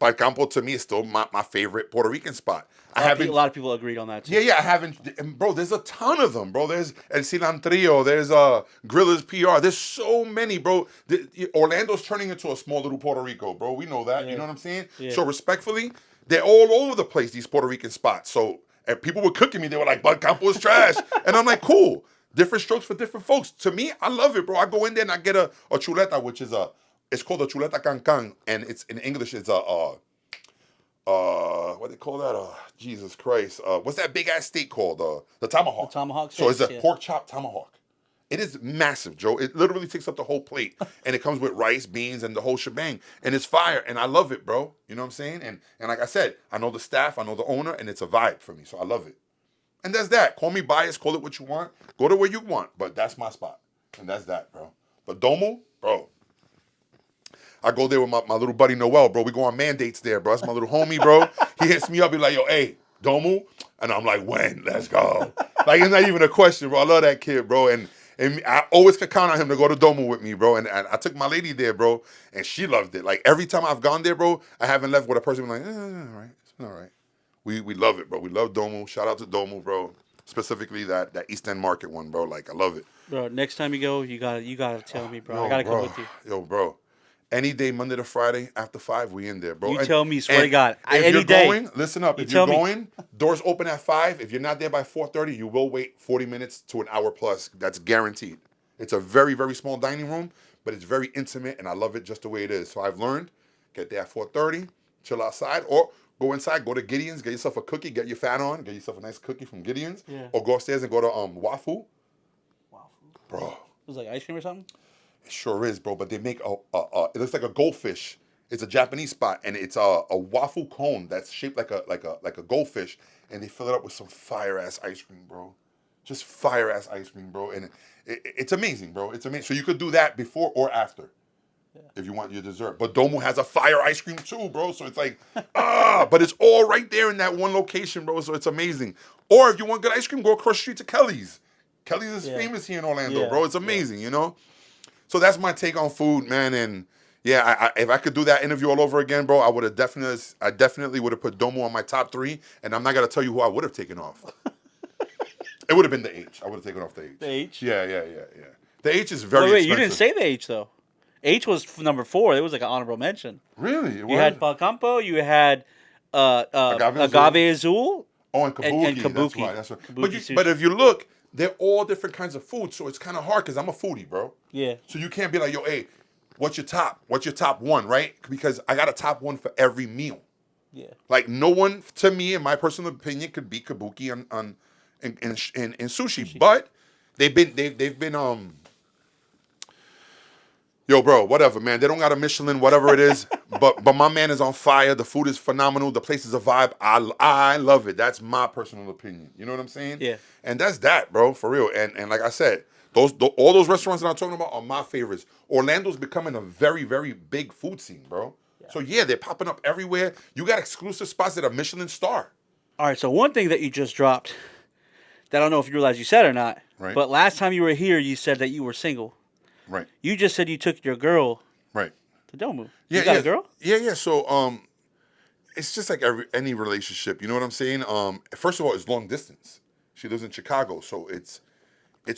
Speaker 2: Campo to me is still my favorite Puerto Rican spot.
Speaker 1: A lot of people agreed on that too.
Speaker 2: Yeah, I haven't, bro. There's a ton of them, bro. There's El Cilantrillo, there's Griller's PR. There's so many, bro. Orlando's turning into a small little Puerto Rico, bro. We know that. Yeah. You know what I'm saying? Yeah. So respectfully, they're all over the place, these Puerto Rican spots. So and people were cooking me. They were like, "Bud Campo is trash," and I'm like, "Cool." Different strokes for different folks. To me, I love it, bro. I go in there and I get a chuleta, which is it's called a chuleta cancan, and it's in English. It's what do they call that? Jesus Christ. What's that big ass steak called? The tomahawk.
Speaker 1: The tomahawk steak.
Speaker 2: So it's a pork chop tomahawk. It is massive, Joe. It literally takes up the whole plate, and it comes with rice, beans, and the whole shebang. And it's fire, and I love it, bro. You know what I'm saying? And like I said, I know the staff, I know the owner, and it's a vibe for me, so I love it. And that's that. Call me biased, call it what you want. Go to where you want, but that's my spot. And that's that, bro. But Domo, bro. I go there with my little buddy Noel, bro. We go on mandates there, bro. That's my little homie, bro. He hits me up, be like, yo, hey, Domo? And I'm like, when? Let's go. Like, it's not even a question, bro. I love that kid, bro. And I always could count on him to go to Domo with me, bro. And I took my lady there, bro, and she loved it. Like, every time I've gone there, bro, I haven't left with a person like, all right, it's been all right. We love it, bro. We love Domo. Shout out to Domo, bro. Specifically that East End Market one, bro. Like, I love it.
Speaker 1: Bro, next time you go, you gotta tell me, bro. I gotta come with you.
Speaker 2: Yo, bro. Any day, Monday to Friday, after 5, we in there, bro.
Speaker 1: You tell me, swear to God.
Speaker 2: If
Speaker 1: any
Speaker 2: you're
Speaker 1: day.
Speaker 2: Going, listen up. If you're going, doors open at 5. If you're not there by 4:30, you will wait 40 minutes to an hour plus. That's guaranteed. It's a very, very small dining room, but it's very intimate, and I love it just the way it is. So I've learned, get there at 4:30, chill outside, or go inside, go to Gideon's, get yourself a cookie, get your fan on, get yourself a nice cookie from Gideon's, or go upstairs and go to Wafu. Bro.
Speaker 1: It was like ice cream or something?
Speaker 2: It sure is, bro. But they make it looks like a goldfish. It's a Japanese spot, and it's a waffle cone that's shaped like a goldfish, and they fill it up with some fire ass ice cream, bro. Just fire ass ice cream, bro. And it's amazing, bro. It's amazing. So you could do that before or after. If you want your dessert. But Domo has a fire ice cream too, bro. So it's like, but it's all right there in that one location, bro. So it's amazing. Or if you want good ice cream, go across the street to Kelly's. Kelly's is famous here in Orlando, bro. It's amazing, you know? So that's my take on food, man. And yeah, if I could do that interview all over again, bro, I definitely would have put Domo on my top 3. And I'm not going to tell you who I would have taken off. It would have been the H. I would have taken off the H.
Speaker 1: The H?
Speaker 2: Yeah. The H is very expensive.
Speaker 1: You didn't say the H, though. H was number 4. It was like an honorable mention.
Speaker 2: Really?
Speaker 1: You had Balcampo. You had Agave Azul.
Speaker 2: Oh, and Kabuki.
Speaker 1: And Kabuki.
Speaker 2: That's right. But if you look, they're all different kinds of food, so it's kind of hard because I'm a foodie, bro.
Speaker 1: Yeah.
Speaker 2: So you can't be like, yo, hey, what's your top? What's your top 1, right? Because I got a top 1 for every meal.
Speaker 1: Yeah.
Speaker 2: Like, no one, to me, in my personal opinion, could beat Kabuki in sushi. But they've been yo, bro, whatever, man. They don't got a Michelin, whatever it is. but my man is on fire. The food is phenomenal. The place is a vibe. I love it. That's my personal opinion. You know what I'm saying?
Speaker 1: Yeah.
Speaker 2: And that's that, bro, for real. And like I said, all those restaurants that I'm talking about are my favorites. Orlando's becoming a very, very big food scene, bro. Yeah. So yeah, they're popping up everywhere. You got exclusive spots that are Michelin star.
Speaker 1: All right, so one thing that you just dropped that I don't know if you realize you said or not,
Speaker 2: right.
Speaker 1: But last time you were here, you said that you were single.
Speaker 2: Right.
Speaker 1: You just said you took your girl.
Speaker 2: Right.
Speaker 1: To Domu.
Speaker 2: Yeah,
Speaker 1: you got a girl?
Speaker 2: Yeah. So it's just like any relationship. You know what I'm saying? First of all, it's long distance. She lives in Chicago, so it's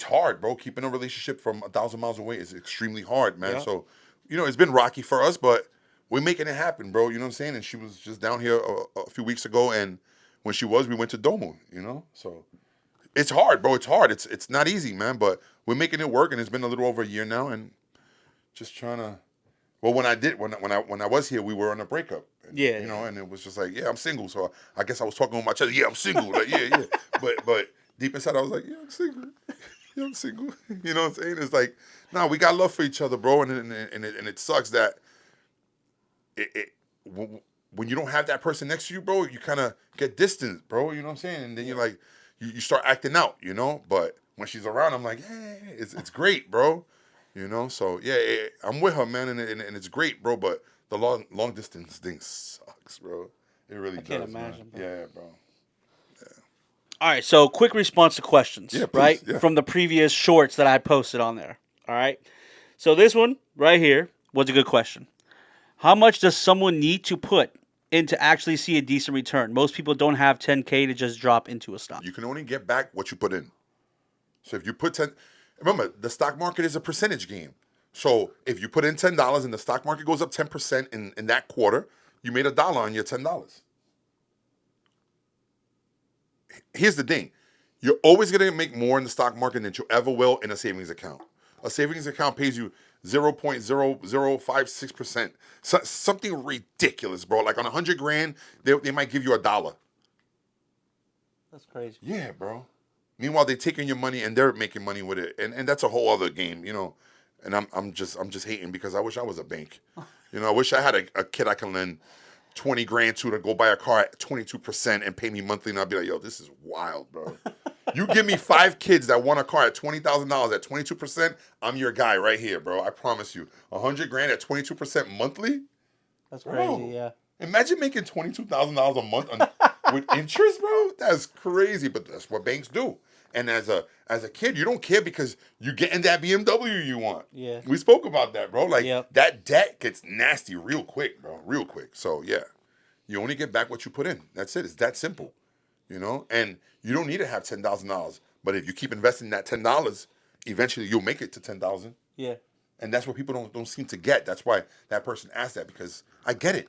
Speaker 2: hard, bro. Keeping a relationship from 1,000 miles away is extremely hard, man. Yeah. So, it's been rocky for us, but we're making it happen, bro. You know what I'm saying? And she was just down here a few weeks ago, and when she was, we went to Domu. So it's hard, bro. It's hard. It's not easy, man. But we're making it work, and it's been a little over a year now, and just trying to. Well, when I was here, we were on a breakup. And, and it was just like, yeah, I'm single. So I guess I was talking with my chest. Yeah, I'm single. Like, yeah. But deep inside, I was like, yeah, I'm single. Yeah, I'm single. You know what I'm saying? It's like, nah, we got love for each other, bro. And it sucks that when you don't have that person next to you, bro, you kind of get distant, bro. You know what I'm saying? And then you're like, you start acting out, you know? But when she's around, I'm like, hey, it's great, bro. You know? So, yeah, I'm with her, man, and it's great, bro. But the long distance thing sucks, bro. It really does,
Speaker 1: can't imagine,
Speaker 2: man.
Speaker 1: bro.
Speaker 2: Yeah, bro.
Speaker 1: All right, so quick response to questions,
Speaker 2: Yeah, please,
Speaker 1: right?
Speaker 2: yeah.
Speaker 1: From the previous shorts that I posted on there. All right. So this one right here was a good question. How much does someone need to put in to actually see a decent return? Most people don't have 10K to just drop into a stock.
Speaker 2: You can only get back what you put in. So if you put 10, remember, the stock market is a percentage game. So if you put in $10 and the stock market goes up 10% in that quarter, you made $1 on your $10. Here's the thing. You're always going to make more in the stock market than you ever will in a savings account. A savings account pays you 0.0056%. Something ridiculous, bro. Like on 100 grand, they might give you $1.
Speaker 1: That's crazy.
Speaker 2: Yeah, bro. Meanwhile, they're taking your money and they're making money with it, and that's a whole other game, you know. And I'm just hating because I wish I was a bank. You know, I wish I had a kid I can lend 20 grand to go buy a car at 22% and pay me monthly, and I'd be like, yo, this is wild, bro. You give me 5 kids that want a car at $20,000 at 22%, I'm your guy right here, bro. I promise you. 100 grand at 22% monthly?
Speaker 1: That's
Speaker 2: Bro,
Speaker 1: crazy, yeah.
Speaker 2: Imagine making $22,000 a month with interest, bro. That's crazy, but that's what banks do. And as a kid, you don't care because you're getting that BMW you want.
Speaker 1: Yeah.
Speaker 2: We spoke about that, bro. Like,
Speaker 1: Yep.
Speaker 2: that debt gets nasty real quick, bro. Real quick. So, yeah. You only get back what you put in. That's it. It's that simple. You know? And you don't need to have $10,000. But if you keep investing that $10, eventually you'll make it to $10,000.
Speaker 1: Yeah.
Speaker 2: And that's what people don't seem to get. That's why that person asked that, because I get it.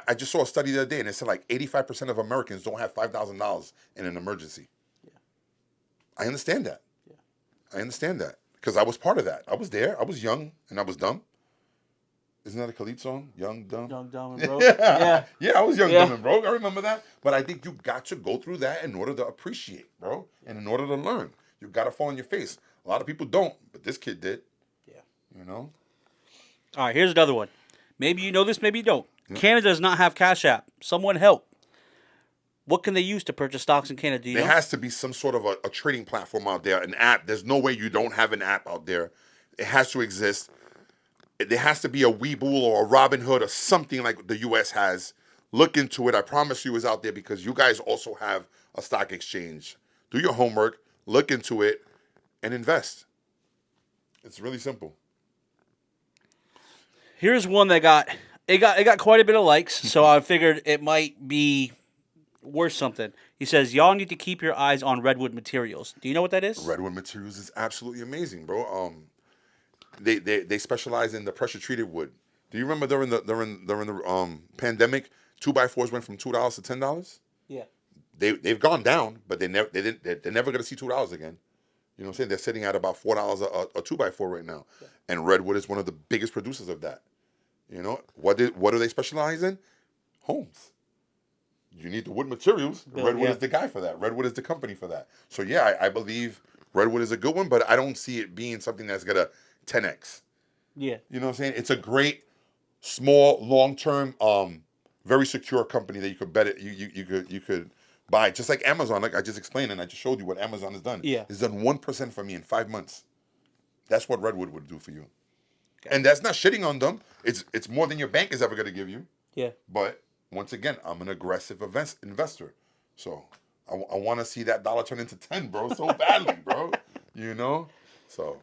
Speaker 2: I just saw a study the other day, and it said like 85% of Americans don't have $5,000 in an emergency. Yeah. I understand that. Yeah. I understand that because I was part of that. I was there. I was young and I was dumb. Isn't that a Khalid song? Young, dumb?
Speaker 1: Young, dumb, and broke.
Speaker 2: Yeah. Yeah, I was young, dumb, and broke. I remember that. But I think you got to go through that in order to appreciate, bro, and in order to learn. You got to fall on your face. A lot of people don't, but this kid did. Yeah. You know?
Speaker 1: All right, here's another one. Maybe you know this, maybe you don't. Canada does not have Cash App. Someone help. What can they use to purchase stocks in Canada? Do you know?
Speaker 2: There has to be some sort of a trading platform out there, an app. There's no way you don't have an app out there. It has to exist. There has to be a Webull or a Robinhood or something like the U.S. has. Look into it. I promise you it's out there because you guys also have a stock exchange. Do your homework, look into it, and invest. It's really simple.
Speaker 1: Here's one that got quite a bit of likes, so I figured it might be worth something. He says, y'all need to keep your eyes on Redwood Materials. Do you know what that is?
Speaker 2: Redwood Materials is absolutely amazing, bro. They specialize in the pressure treated wood. Do you remember during the pandemic, 2x4s went from $2 to $10?
Speaker 1: Yeah.
Speaker 2: They've gone down, but they're never going to see $2 again. You know what I'm saying? They're sitting at about $4 a 2x4 right now. Yeah. And Redwood is one of the biggest producers of that. You know, what do they specialize in? Homes. You need the wood materials. Redwood is the guy for that. Redwood is the company for that. So yeah, I believe Redwood is a good one, but I don't see it being something that's gonna 10x. Yeah. You know what I'm saying? It's a great, small, long-term, very secure company that you could bet it. You could buy, just like Amazon. Like I just explained, and I just showed you what Amazon has done. Yeah. It's done 1% for me in 5 months. That's what Redwood would do for you. Okay. And that's not shitting on them. It's more than your bank is ever going to give you. Yeah. But once again, I'm an aggressive investor. So I want to see that dollar turn into 10, bro, so badly, bro. You know? So.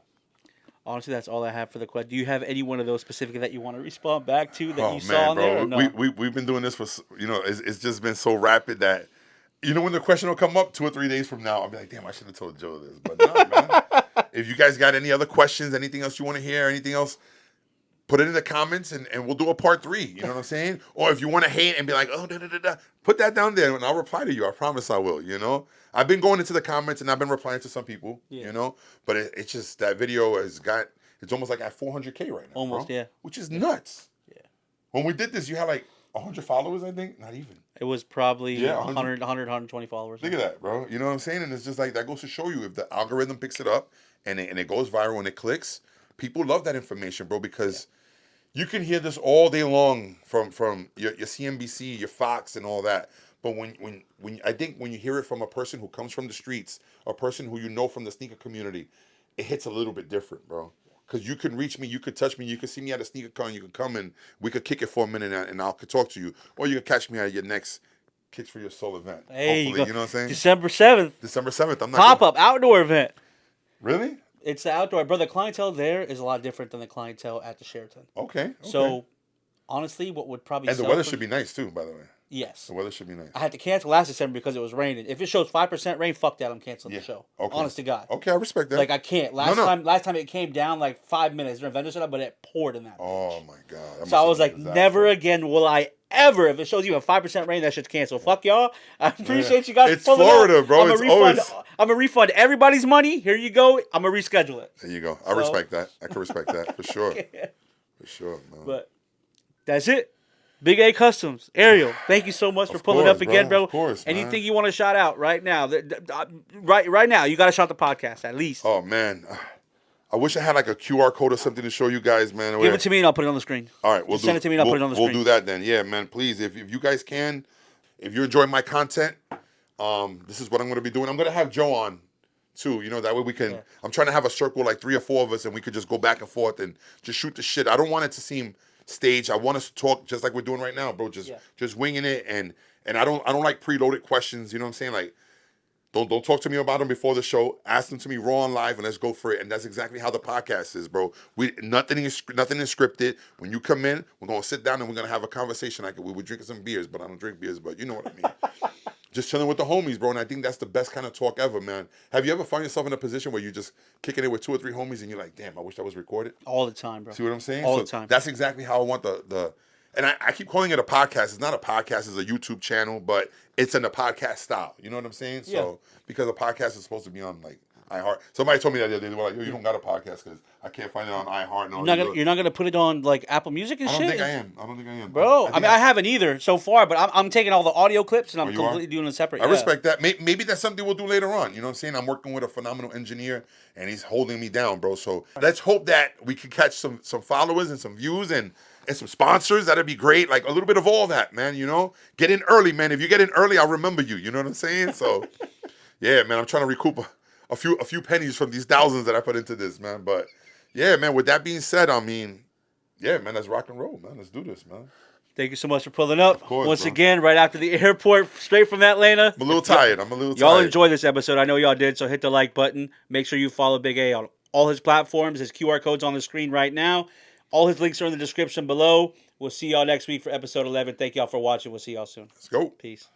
Speaker 1: Honestly, that's all I have for the question. Do you have any one of those specific that you want to respond back to that you saw on there? Or no?
Speaker 2: We've been doing this for, it's just been so rapid that, when the question will come up 2 or 3 days from now, I'll be like, damn, I should have told Joe this. But no, man. If you guys got any other questions, anything else you want to hear, anything else, put it in the comments and we'll do a part 3. You know what I'm saying? Or if you want to hate and be like, oh, put that down there and I'll reply to you. I promise I will, I've been going into the comments and I've been replying to some people, but it's just that video it's almost like at 400K right now. Almost, bro, yeah. Which is nuts. Yeah. When we did this, you had like 100 followers, I think. Not even.
Speaker 1: It was probably
Speaker 2: 100,
Speaker 1: 120 followers.
Speaker 2: Think of that, bro. You know what I'm saying? And it's just like, that goes to show you, if the algorithm picks it up and it goes viral and it clicks, people love that information, bro, because you can hear this all day long from your CNBC, your Fox, and all that. But when I think when you hear it from a person who comes from the streets, a person who you know from the sneaker community, it hits a little bit different, bro. Because you can reach me, you could touch me, you can see me at a sneaker con, you can come and we could kick it for a minute and I could talk to you. Or you can catch me at your next Kicks for Your Soul event.
Speaker 1: Hey,
Speaker 2: hopefully, you know what I'm saying?
Speaker 1: December 7th.
Speaker 2: December 7th. I'm not
Speaker 1: Pop-up outdoor event.
Speaker 2: Really?
Speaker 1: It's the outdoor. Bro, the clientele there is a lot different than the clientele at the Sheraton.
Speaker 2: Okay.
Speaker 1: So, honestly, what would probably...
Speaker 2: And the weather should be nice, too, by the way.
Speaker 1: Yes.
Speaker 2: The weather should be nice.
Speaker 1: I had to cancel last December because it was raining. If it shows 5% rain, fuck that, I'm canceling the show.
Speaker 2: Okay.
Speaker 1: Honest to God.
Speaker 2: Okay, I respect that.
Speaker 1: Like, I can't. Last time it came down like 5 minutes during vendor setup, but it poured in that
Speaker 2: Oh, my God.
Speaker 1: So I was like, never again will I ever, if it shows even 5% rain, that shit's canceled. Fuck y'all. I appreciate you guys.
Speaker 2: It's Florida, bro.
Speaker 1: I'm going to refund everybody's money. Here you go. I'm going to reschedule it.
Speaker 2: There you go. I respect that. I can respect that for sure. For sure, man.
Speaker 1: But that's it. Big A Customz. Ariel, thank you so much for pulling up again, bro.
Speaker 2: Of course,
Speaker 1: anything you want to shout out right now? Right now, you got to shout the podcast at least.
Speaker 2: Oh, man. I wish I had like a QR code or something to show you guys, man.
Speaker 1: Give it to me and I'll put it on the screen.
Speaker 2: All right,
Speaker 1: send it to me and I'll put it on the screen.
Speaker 2: We'll do that then. Yeah, man. Please, if you guys can, if you enjoy my content, this is what I'm going to be doing. I'm going to have Joe on too. You know, that way we can. Yeah. I'm trying to have a circle like 3 or 4 of us, and we could just go back and forth and just shoot the shit. I don't want it to seem staged. I want us to talk just like we're doing right now, bro. Just winging it, and I don't like preloaded questions. You know what I'm saying? Like, don't talk to me about them before the show. Ask them to me raw and live, and let's go for it. And that's exactly how the podcast is, bro. Nothing is scripted. When you come in, we're gonna sit down and we're gonna have a conversation. We were drinking some beers, but I don't drink beers. But you know what I mean. Just chilling with the homies, bro. And I think that's the best kind of talk ever, man. Have you ever found yourself in a position where you're just kicking it with 2 or 3 homies, and you're like, damn, I wish that was recorded?
Speaker 1: All the time, bro.
Speaker 2: See what I'm saying?
Speaker 1: All the time.
Speaker 2: That's exactly how I want the. And I keep calling it a podcast. It's not a podcast. It's a YouTube channel, but it's in a podcast style. You know what I'm saying? Yeah. So, because a podcast is supposed to be on, like, iHeart. Somebody told me that the other day, they were like, yo, you don't got a podcast because I can't find it on iHeart.
Speaker 1: You're not gonna put it on, like, Apple Music and shit?
Speaker 2: I don't think I am.
Speaker 1: Bro, I haven't either so far, but I'm taking all the audio clips and I'm completely doing it separate.
Speaker 2: I respect that. Maybe that's something we'll do later on. You know what I'm saying? I'm working with a phenomenal engineer, and he's holding me down, bro. So let's hope that we can catch some followers and some views and some sponsors. That'd be great. Like, a little bit of all that, man, you know? Get in early, man. If you get in early, I'll remember you. You know what I'm saying? So, yeah, man, I'm trying to recoup a few pennies from these thousands that I put into this, man. But, yeah, man, with that being said, I mean, yeah, man, let's rock and roll, man. Let's do this, man.
Speaker 1: Thank you so much for pulling up.
Speaker 2: Of course,
Speaker 1: once again, right after the airport, straight from Atlanta.
Speaker 2: I'm a little tired.
Speaker 1: Y'all enjoyed this episode. I know y'all did, so hit the like button. Make sure you follow Big A on all his platforms. His QR code's on the screen right now. All his links are in the description below. We'll see y'all next week for episode 11. Thank y'all for watching. We'll see y'all soon.
Speaker 2: Let's go.
Speaker 1: Peace.